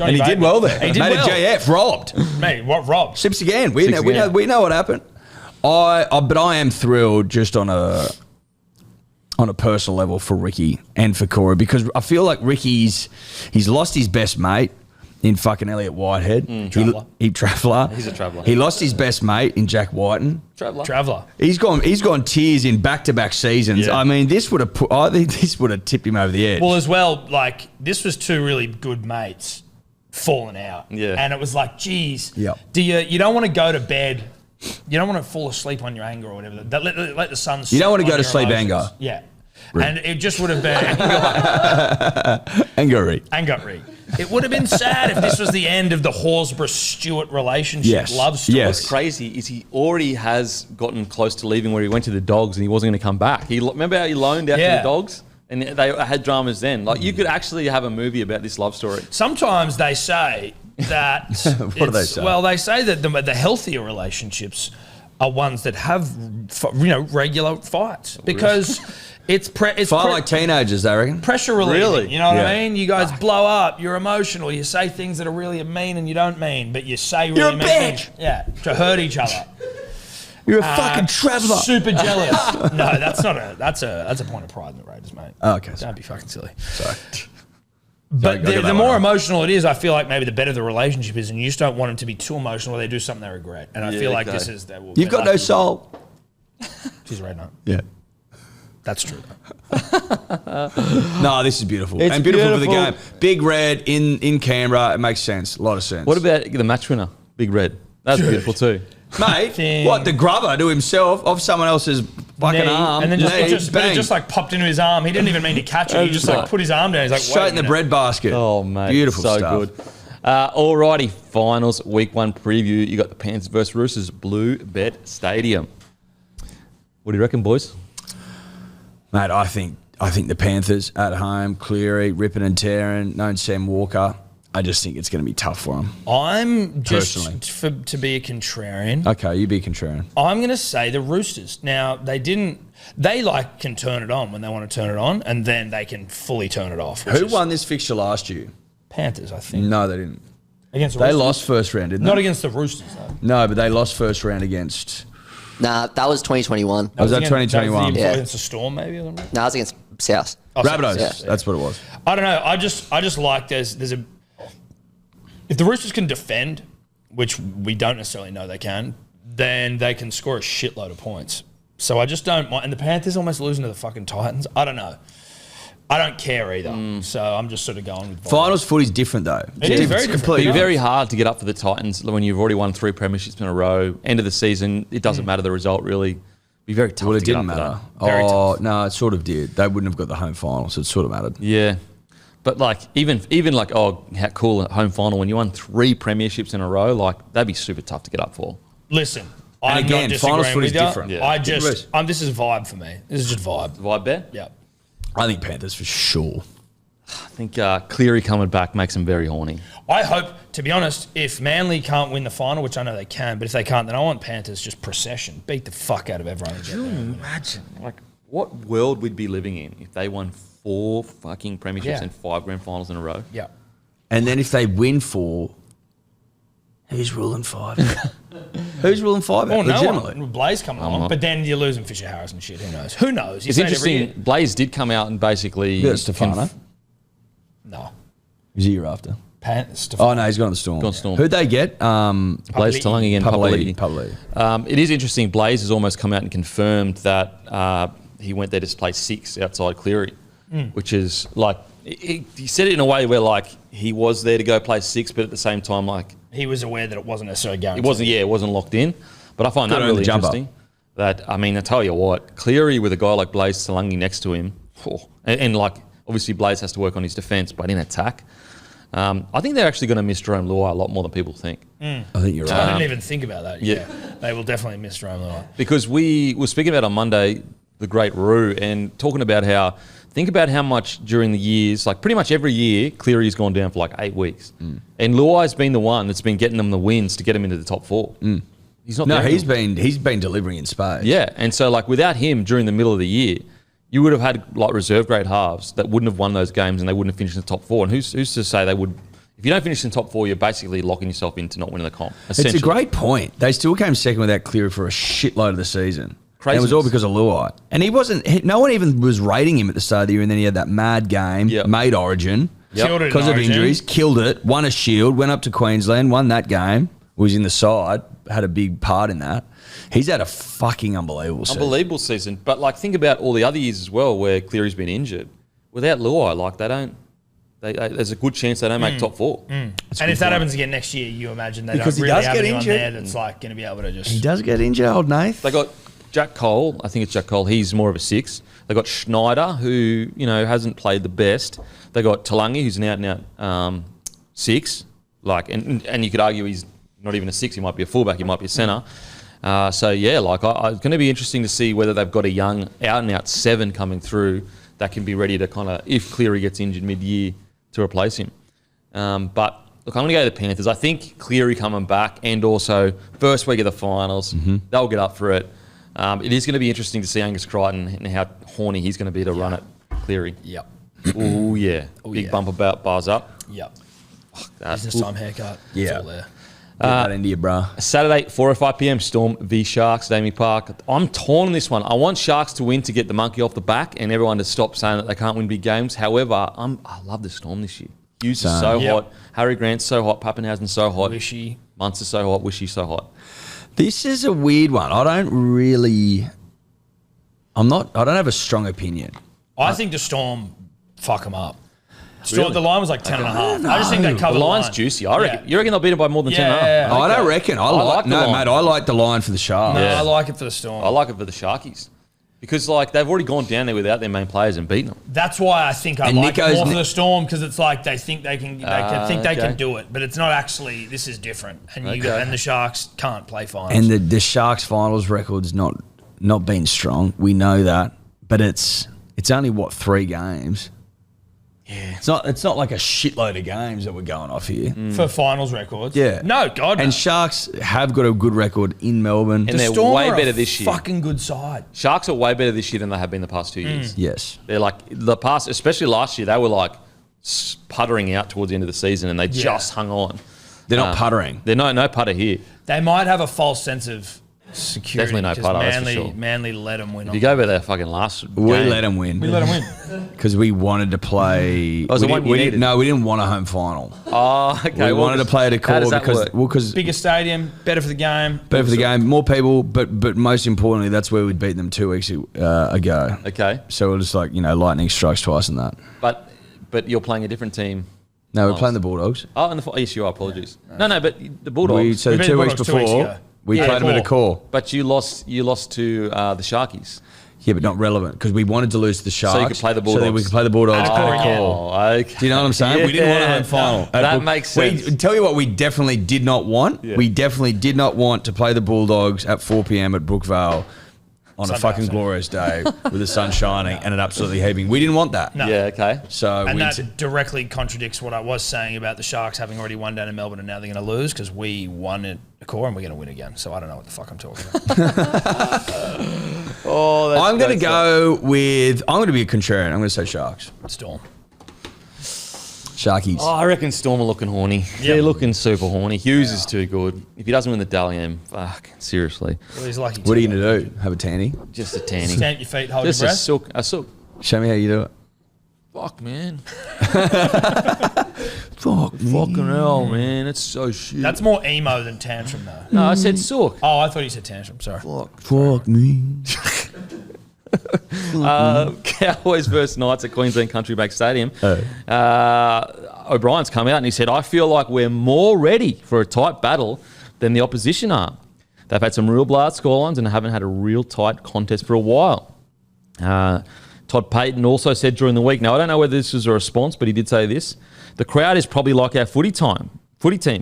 And he did well there. He did Made well. a JF, robbed. Mate, what robbed? Sips again. We know what happened. But I am thrilled just on a personal level for Ricky and for Corey, because I feel like he's lost his best mate in fucking Elliot Whitehead. Traveller. Traveller. He's a traveller. He lost his best mate in Jack Whiten. Traveller. He's gone tears in back-to-back seasons. Yeah. I mean, I think this would have tipped him over the edge. Well, as well, like, this was two really good mates falling out. Yeah. And it was like, geez, Yep. you don't want to go to bed. You don't want to fall asleep on your anger or whatever. Let the sun set. You don't want to on go to your sleep emotions. anger. Yeah. And it just would have been Angry. angry. It would have been sad if this was the end of the Horsburgh-Stewart relationship, Yes. love story. Yes. What's crazy is he already has gotten close to leaving, where he went to the Dogs and he wasn't going to come back. Remember how he loaned out to the Dogs? And they had dramas then. Like, you could actually have a movie about this love story. Sometimes they say that. What do they say? Well, they say that the healthier relationships are ones that have regular fights, because it's Fight like teenagers, I reckon. pressure relieving. Really? You know what Yeah. I mean? You guys blow up. You're emotional. You say things that are really mean and you don't mean, but you say really You're a mean bitch. things. Yeah, to hurt each other. You're a fucking traveller. Super jealous. No, that's not that's a point of pride in the Raiders, mate. Oh, okay. Don't be fucking silly. Sorry. But Sorry, the more emotional it is, I feel like maybe the better the relationship is, and you just don't want them to be too emotional where they do something they regret. And I feel like this is that. You've got no soul. She's right now. Yeah. That's true. No, this is beautiful. It's and beautiful for the beautiful. game. Big Red in Canberra. It makes sense. A lot of sense. What about the match winner, Big Red? That's beautiful too. Mate, what, the grubber to himself off someone else's fucking arm. and then knee, it bang. just like popped into his arm. He didn't even mean to catch it. He just like put his arm down. He's like, straight wait in the a minute. bread basket. Oh, mate. Beautiful so stuff. good. Alrighty, finals, week 1 preview. You got the Panthers versus Roosters, Blue Bet Stadium. What do you reckon, boys? Mate, I think the Panthers at home, Cleary, ripping and tearing, known Sam Walker. I just think it's going to be tough for them. I'm Personally. just to be a contrarian. Okay, you be contrarian. I'm going to say the Roosters. Now, they can turn it on when they want to turn it on, and then they can fully turn it off. Who won this fixture last year? Panthers, I think. No, they didn't. Against the They Roosters? lost first round, didn't they? Not against the Roosters, though. No, but they lost first round against. Nah, that was 2021. Was that against- 2021? That was Yeah. against the Storm, maybe, or something? Nah, that was against South. Oh, Rabbitohs. Yeah. That's what it was. I don't know. I just like there's a. If the Roosters can defend, which we don't necessarily know they can, then they can score a shitload of points. So I just don't mind. And the Panthers almost losing to the fucking Titans. I don't know. I don't care either. So I'm just sort of going with Finals footy's different though. It is very different. It'd Completely be very hard to get up for the Titans when you've already won 3 premierships in a row. End of the season, it doesn't matter the result really. Be very tough. Well, to it get didn't up for matter. that. Very Oh tough. no, it sort of did. They wouldn't have got the home final, so it sort of mattered. Yeah, but like even like how cool at home final when you won 3 premierships in a row, like that'd be super tough to get up for. Listen, I'm again, not finals disagreeing footy's with you. different. Yeah. I just, this is vibe for me. This is just vibe. Vibe there. Yeah. I think Panthers for sure. I think Cleary coming back makes them very horny. I hope, to be honest, if Manly can't win the final, which I know they can, but if they can't, then I want Panthers just procession, beat the fuck out of everyone. And get there. Imagine like what world we'd be living in if they won 4 fucking premierships Yeah. and 5 grand finals in a row. Yeah. And then if they win 4, who's ruling 5? Who's ruling 5? Well, no Legitimately. one. Blaze coming along, but then you're losing Fisher Harris and shit. Who knows? Who knows? You It's say it every interesting. year. Blaze did come out and basically You got Stefano. No. Who's the year after? Stefano. Oh no, he's gone to the Storm. Gone to Storm. Who'd they get? Blaze Talang again. Papali'i. It is interesting. Blaze has almost come out and confirmed that he went there to play 6 outside Cleary, which is like he said it in a way where like he was there to go play 6, but at the same time like He was aware that it wasn't necessarily guaranteed. it wasn't. Yeah, it wasn't locked in. But I find that Good on really the jumper. interesting. That I mean, I tell you what, Cleary with a guy like Blaze Talangi next to him, and like obviously Blaze has to work on his defence, but in attack. I think they're actually going to miss Jerome Luai a lot more than people think. I think you're I right. didn't even think about that. Yeah. They will definitely miss Jerome Luai. Because we were speaking about on Monday the great Roo and talking about how, think about how much during the years, like pretty much every year, Cleary's gone down for like 8 weeks. And Luai's been the one that's been getting them the wins to get him into the top 4. He's not No, there he's anymore. been delivering in spades. Yeah, and so like without him during the middle of the year, you would have had like reserve grade halves that wouldn't have won those games and they wouldn't have finished in the top 4. And who's to say they would? If you don't finish in the top 4, you're basically locking yourself into not winning the comp. It's a great point. They still came second without Cleary for a shitload of the season. And it was all because of Luai. And he wasn't, no one even was rating him at the start of the year, and then he had that mad game, Yep. made Origin, Killed it in because of Origin. injuries, killed it, won a shield, went up to Queensland, won that game, was in the side, had a big part in that. He's had a fucking unbelievable season. Unbelievable season. But like think about all the other years as well where Cleary's been injured. Without Luai, like there's a good chance they don't make top 4. And if that happens again next year, you imagine they Because he don't really does have get anyone injured. there that's like going to be able to just... He does get injured, old Nath. They got Jack Cole. I think it's Jack Cole. He's more of a 6. They got Schneider, who hasn't played the best. They got Talangi, who's an out and out 6. Like, and you could argue he's not even a 6. He might be a fullback. He might be a centre. So yeah, like it's going to be interesting to see whether they've got a young out and out 7 coming through that can be ready to kind of, if Cleary gets injured mid-year, to replace him. But look, I'm going to go to the Panthers. I think Cleary coming back and also first week of the finals, they'll get up for it. It is going to be interesting to see Angus Crichton and how horny he's going to be to run at Cleary. Yep. Oh yeah, big yeah. bump about bars up. Yep. That. Business time haircut. Yeah. It's all there. Get that into you, bro. Saturday, 4:05 p.m. Storm v Sharks, Damien Park. I'm torn on this one. I want Sharks to win to get the monkey off the back and everyone to stop saying that they can't win big games. However, I love the Storm this year. Hughes is so Yep. hot. Harry Grant's so hot. Pappenhausen's so hot. Wishy. Munster's so hot. Wishy's so hot. This is a weird one. I don't have a strong opinion. I think the Storm fuck them up. Storm, The line was like 10.5. I just think they cover The the line's line. juicy. I reckon. Yeah. You reckon they'll beat it by more than 10 Yeah. I don't reckon. I like the line. mate, I like the line for the Sharks. No, Yeah. I like it for the Storm. I like it for the Sharkies. Because like they've already gone down there without their main players and beaten them. That's why I think I And like Nico's it more for ne- the Storm, because it's like they think they can, they okay. can do it, but it's not actually. This is different, and Okay. and the Sharks can't play finals. And the Sharks finals record's not been strong. We know that, but it's only 3 games. Yeah, it's not like a shitload of games that we're going off here. for finals records, Yeah, no, God, And no. Sharks have got a good record in Melbourne. And the they're Storm way are better a this year. fucking good side. Sharks are way better this year than they have been the past 2 years. Yes, They're like the past, especially last year, they were like puttering out towards the end of the season, and they just hung on. They're not puttering. They're no putter here. They might have a false sense of security. Definitely no 'cause putter, that's for sure. Manly let them win. If you go by their fucking last We game, let them win. We let them win. Because we wanted to play. Oh, is it one you needed? No, we didn't want a home final. Oh, okay. We wanted to play at a how does core that work? because Bigger stadium, better for the game. better for the game, more people, but most importantly, that's where we'd beat them 2 weeks ago. Okay, So we're just like, lightning strikes twice in that. but you're playing a different team. No, we're playing the Bulldogs. Oh, and yes, you are. Apologies. No, but the Bulldogs. So We beat 2 the weeks Bulldogs 2 weeks before, ago. we played them at a core. But you lost to the Sharkies. Yeah, but not relevant because we wanted to lose to the Sharks. So you could play the So that we Bulldogs. could play the Bulldogs at a yeah. core. Oh, okay. Do you know what I'm saying? We didn't want a home final. That makes sense. Tell you what, we definitely did not want. Yeah. We definitely did not want to play the Bulldogs at 4 p.m. at Brookvale on Sunday a fucking afternoon. glorious day with the sun shining and it absolutely heaving. We didn't want that. No. Yeah, okay. So And we that directly contradicts what I was saying about the Sharks having already won down in Melbourne and now they're going to lose because we won at a core and we're going to win again. So I don't know what the fuck I'm talking about. Oh, that's I'm going to great go with. I'm going to be a contrarian. I'm going to say Sharks. Storm. Sharkies. Oh, I reckon Storm are looking horny. They're looking super horny. Hughes is too good. If he doesn't win the Dally M, fuck, seriously. Well, he's lucky. What are you going to do? Have a tanny? Just a tanning. Stamp your feet, hold Just your a breath. silk. A silk. Show me how you do it. Fuck, man. Fuck. Fucking hell, man. It's so shit. That's more emo than tantrum, though. no, I said silk. Oh, I thought you said tantrum. Sorry. Fuck me. Cowboys versus Knights at Queensland Country Bank Stadium. O'Brien's come out and he said, I feel like we're more ready for a tight battle than the opposition are. They've had some real blowout scorelines and haven't had a real tight contest for a while. Todd Payton also said during the week, now I don't know whether this was a response, but he did say this, the crowd is probably like our footy team.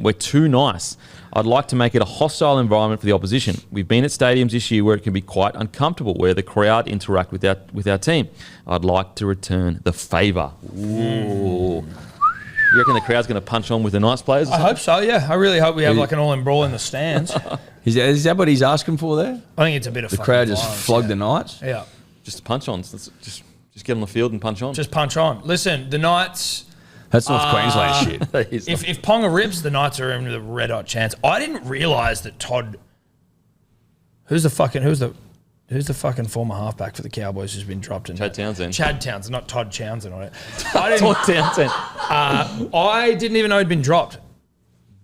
We're too nice. I'd like to make it a hostile environment for the opposition. We've been at stadiums this year where it can be quite uncomfortable, where the crowd interact with our team. I'd like to return the favour. Ooh. You reckon the crowd's going to punch on with the Knights players? I hope so, yeah. I really hope we have like an all-in brawl in the stands. I Is that what he's asking for there? think it's a bit of The fucking crowd just violence, flogged yeah. the Knights? Yeah. Just punch ons. Just get on the field and punch on. Just punch on. Listen, the Knights... That's North Queensland shit. If Ponga rips, the Knights are in with a red hot chance. I didn't realise that Todd. Who's the fucking former halfback for the Cowboys who's been dropped in? Chad Townsend. Chad Townsend, not Todd Townsend on it. Todd Townsend. I didn't even know he'd been dropped.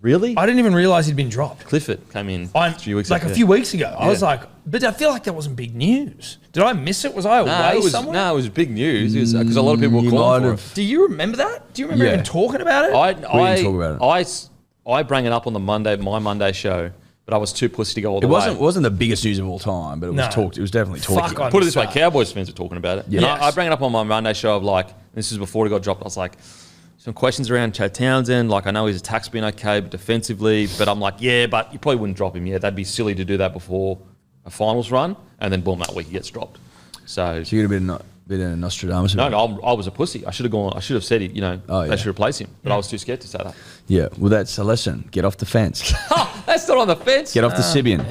Really? I didn't even realise he'd been dropped. Clifford came in I'm 3 weeks like ago. a few weeks ago. I was Yeah. like, but I feel like that wasn't big news. Did I miss it? Was I away somewhere? No, it was big news because a lot of people were calling for it. Do you remember that? Do you remember Yeah. even talking about it? I didn't talk about it. I bring it up on my Monday show, but I was too pussy to go all the It way. wasn't the biggest news of all time, but it was No. talked. It was definitely talked. Fuck, I Put it this way, missed that. Cowboys fans are talking about it. Yes. And I bring it up on my Monday show of like, this is before he got dropped, I was like, some questions around Chad Townsend. Like, I know his attack's been okay, but defensively, but I'm like, yeah, but you probably wouldn't drop him. Yeah, that'd be silly to do that before a finals run, and then boom, that week he gets dropped. So So you could have been a Nostradamus. no, I was a pussy. I should have said it. Oh, yeah. They should replace him, but I was too scared to say that. Yeah, well, that's a lesson. Get off the fence. That's not on the fence. Get off the Sibian.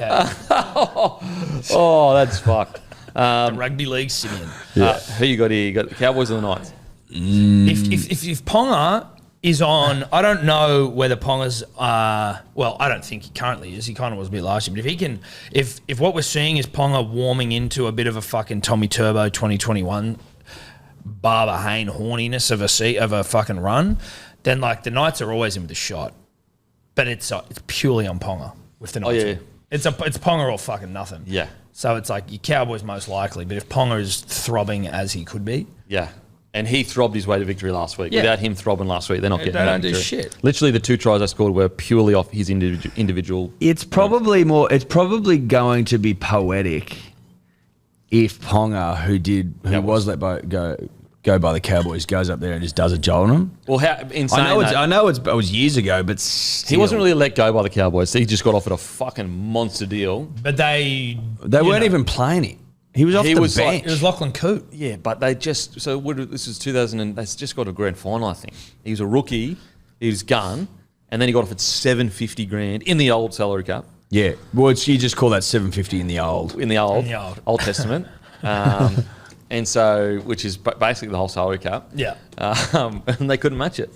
Oh, that's fucked. The rugby league Simeon. Who you got here? You got the Cowboys and the Knights. If Ponga is on, I don't know whether Ponga's. Well, I don't think he currently is. He kind of was a bit last year. But if he can, if what we're seeing is Ponga warming into a bit of a fucking Tommy Turbo 2021, Barber Hayne horniness of a fucking run, then like the Knights are always in with a shot. But it's purely on Ponga with the Knights. yeah. It's Ponga or fucking nothing. Yeah. So it's like your Cowboys most likely, but if Ponga is throbbing as he could be. Yeah. And he throbbed his way to victory last week. Yeah. Without him throbbing last week, they're not getting they that don't do victory. shit. Literally, the 2 tries I scored were purely off his individual. It's probably going to be poetic if Ponga, who was let go by the Cowboys, goes up there and just does a jolt on them. Well, I know it was years ago, but he wasn't really let go by the Cowboys. He just got offered a fucking monster deal. But they weren't even playing it. He was off the was bench. It was Lachlan Coote. Yeah, but they just this is 2000 and they just got a grand final. I think he was a rookie. He was gun, and then he got offered $750,000 in the old salary cap. Yeah, well, you just call that $750 in the old. In the Old Testament. And so, which is basically the whole salary cap. Yeah. And they couldn't match it.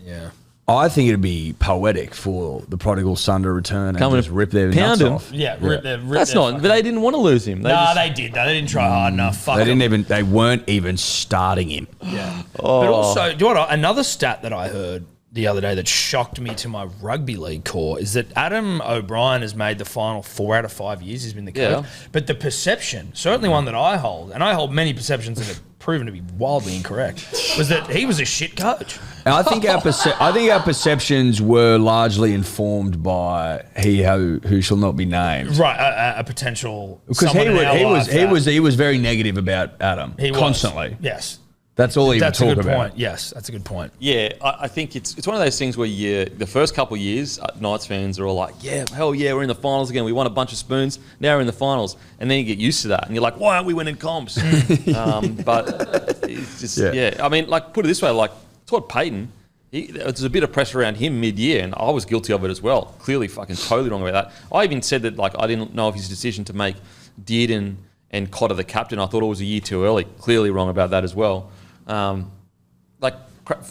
Yeah. I think it'd be poetic for the prodigal son to return Come and and just rip their pound nuts him. off. Yeah. That's not. But they didn't want to lose him. They did. They didn't try hard enough. Fuck They didn't 'em. even. They weren't even starting him. Yeah. But also, do you know what? Another stat that I heard the other day that shocked me to my rugby league core is that Adam O'Brien has made the final 4 out of 5 years. He's been the coach. Yeah. But the perception, certainly one that I hold, and I hold many perceptions that have proven to be wildly incorrect, was that he was a shit coach. And I think our perceptions were largely informed by who shall not be named. Right, a potential Because he was very negative about Adam constantly. Yes. That's all he would That's a talk good about. point. Yes, that's a good point. Yeah, I think it's one of those things where the first couple of years, Knights fans are all like, yeah, hell yeah, we're in the finals again. We won a bunch of spoons. Now we're in the finals. And then you get used to that. And you're like, why aren't we winning comps? But it's just, yeah. I mean, like, put it this way, like, Todd Payton, there's a bit of pressure around him mid-year, and I was guilty of it as well. Clearly fucking totally wrong about that. I even said that, like, I didn't know of his decision to make Dearden and Cotter the captain. I thought it was a year too early. Clearly wrong about that as well. Like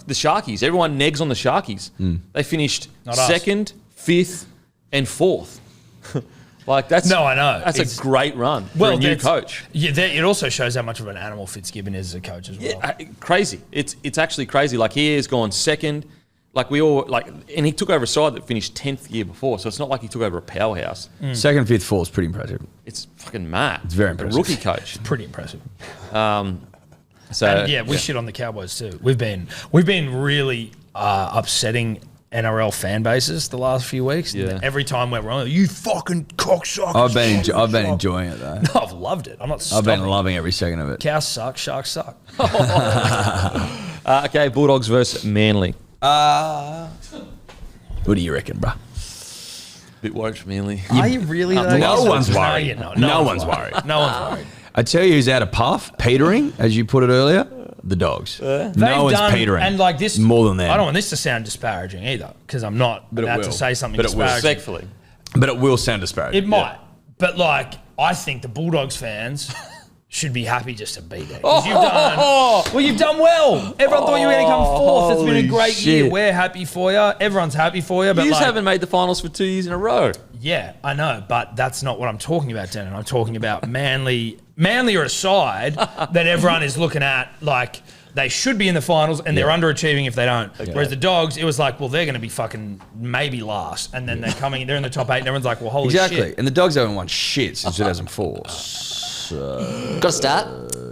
the Sharkies, everyone negs on the Sharkies. They finished Not us. 2nd, 5th, and 4th. Like that's No, I know. That's It's- a great run for a new that's- coach. Yeah, it also shows how much of an animal Fitzgibbon is as a coach as well. Yeah, crazy. It's actually crazy. Like he has gone 2nd. Like we all like, and he took over a side that finished 10th year before. So it's not like he took over a powerhouse. 2nd, 5th, 4th is pretty impressive. It's fucking mad. It's very A impressive. rookie coach. Pretty impressive. So And yeah, we shit on the Cowboys too. We've been really upsetting NRL fan bases the last few weeks. Yeah. Every time we're wrong, you fucking cocksuckers. I've been enjoying it though. I've loved it. I'm not I've stopping. been loving every second of it. Cows suck, sharks suck. okay, Bulldogs versus Manly. What do you reckon, bruh? Bit worried for Manly. Are you really? though? No one's No, worried. you're not. No one's worried. No one's worried. I tell you who's out of puff, petering, as you put it earlier, the Dogs. They've No one's done- petering. And like this, More than them. I don't want this to sound disparaging either, because I'm not But it about will. to say something But it will. disparaging. Respectfully. But it will sound disparaging. It might, but like I think the Bulldogs fans should be happy just to be there. 'Cause you've done well. Everyone thought you were going to come fourth. It's been a holy great year. shit. We're happy for you. Everyone's happy for you. But You just like, haven't made the finals for 2 years in a row. yeah, I know, but that's not what I'm talking about, Denon. I'm talking about Manly. Manly are a side that everyone is looking at like they should be in the finals and they're underachieving if they don't. Whereas the Dogs, it was like, well, they're going to be fucking maybe last, and then they're in the top 8, and everyone's like, well, holy Exactly. shit. And the Dogs haven't won shit since 2004. Got a stat.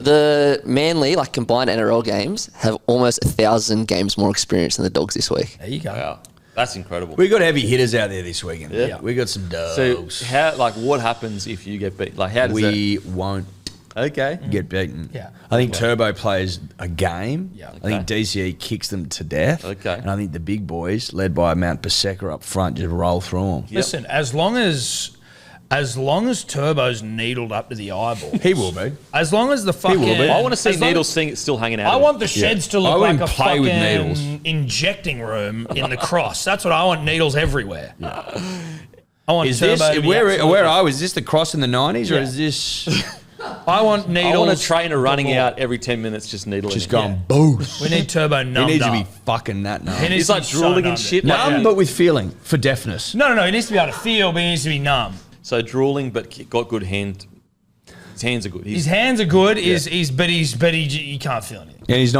The Manly, like combined NRL games, have almost 1,000 games more experience than the Dogs this week. There you go. Wow. That's incredible. We got heavy hitters out there this weekend. Yeah. We got some So Dogs. what happens if you get beat? Like how does We won't that? Okay. get beaten. Yeah. I think Turbo plays a game. Yeah. I think DCE kicks them to death. Okay. And I think the big boys, led by Mount Paseka up front, just roll through them. Listen, as long as Turbo's needled up to the eyeball, He will be. as long as the fucking, will be. I want to see as long Needles as- still hanging out. I want the sheds to I look want like him a play with Needles. fucking injecting room in the cross. That's what I want. Needles everywhere. I want Is Turbo this to be where absolutely- are we? Is this the cross in the 90s or Yeah. is this I want I Needles. want a trainer running ball. out every 10 minutes, just needling. just it. going boost? We need Turbo He numbed needs to up. be fucking that numb. He needs He's to like be so drooling and numbed. shit. Numb, Like, but with feeling for deafness. No. He needs to be able to feel, but he needs to be numb. so drooling, but got good hand. His hands are good. His hands are good. But he can't feel anything. Yeah, he's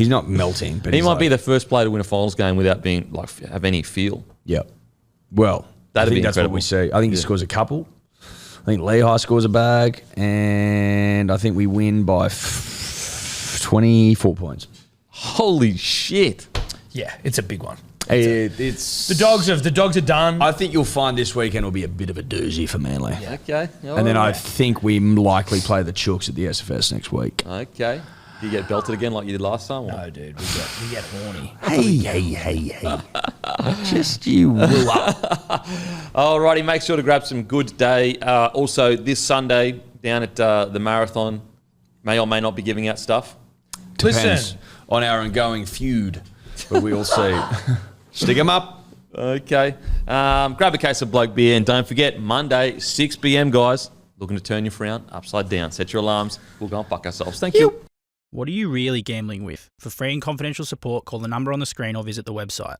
not melting. But He he's might like, be the first player to win a finals game without being like have any feel. Yep. Well, That'd I think be that's incredible. what we see. I think he scores a couple. I think Lehigh scores a bag, and I think we win by 24 points. Holy shit! Yeah, it's a big one. It's The dogs are done. I think you'll find this weekend will be a bit of a doozy for Manly. Okay. And then I think we likely play the Chooks at the SFS next week. Okay. Do you get belted again like you did last time? Or? No, dude, we get horny. Hey. Just you will up. Alrighty, make sure to grab some good day. Also, this Sunday down at the marathon, may or may not be giving out stuff. Depends Listen. on our ongoing feud, but we'll see. Stick 'em up. Okay. Grab a case of bloke beer and don't forget, Monday, 6 p.m, guys. looking to turn your frown upside down. Set your alarms. We'll go and fuck ourselves. Thank you. What are you really gambling with? For free and confidential support, call the number on the screen or visit the website.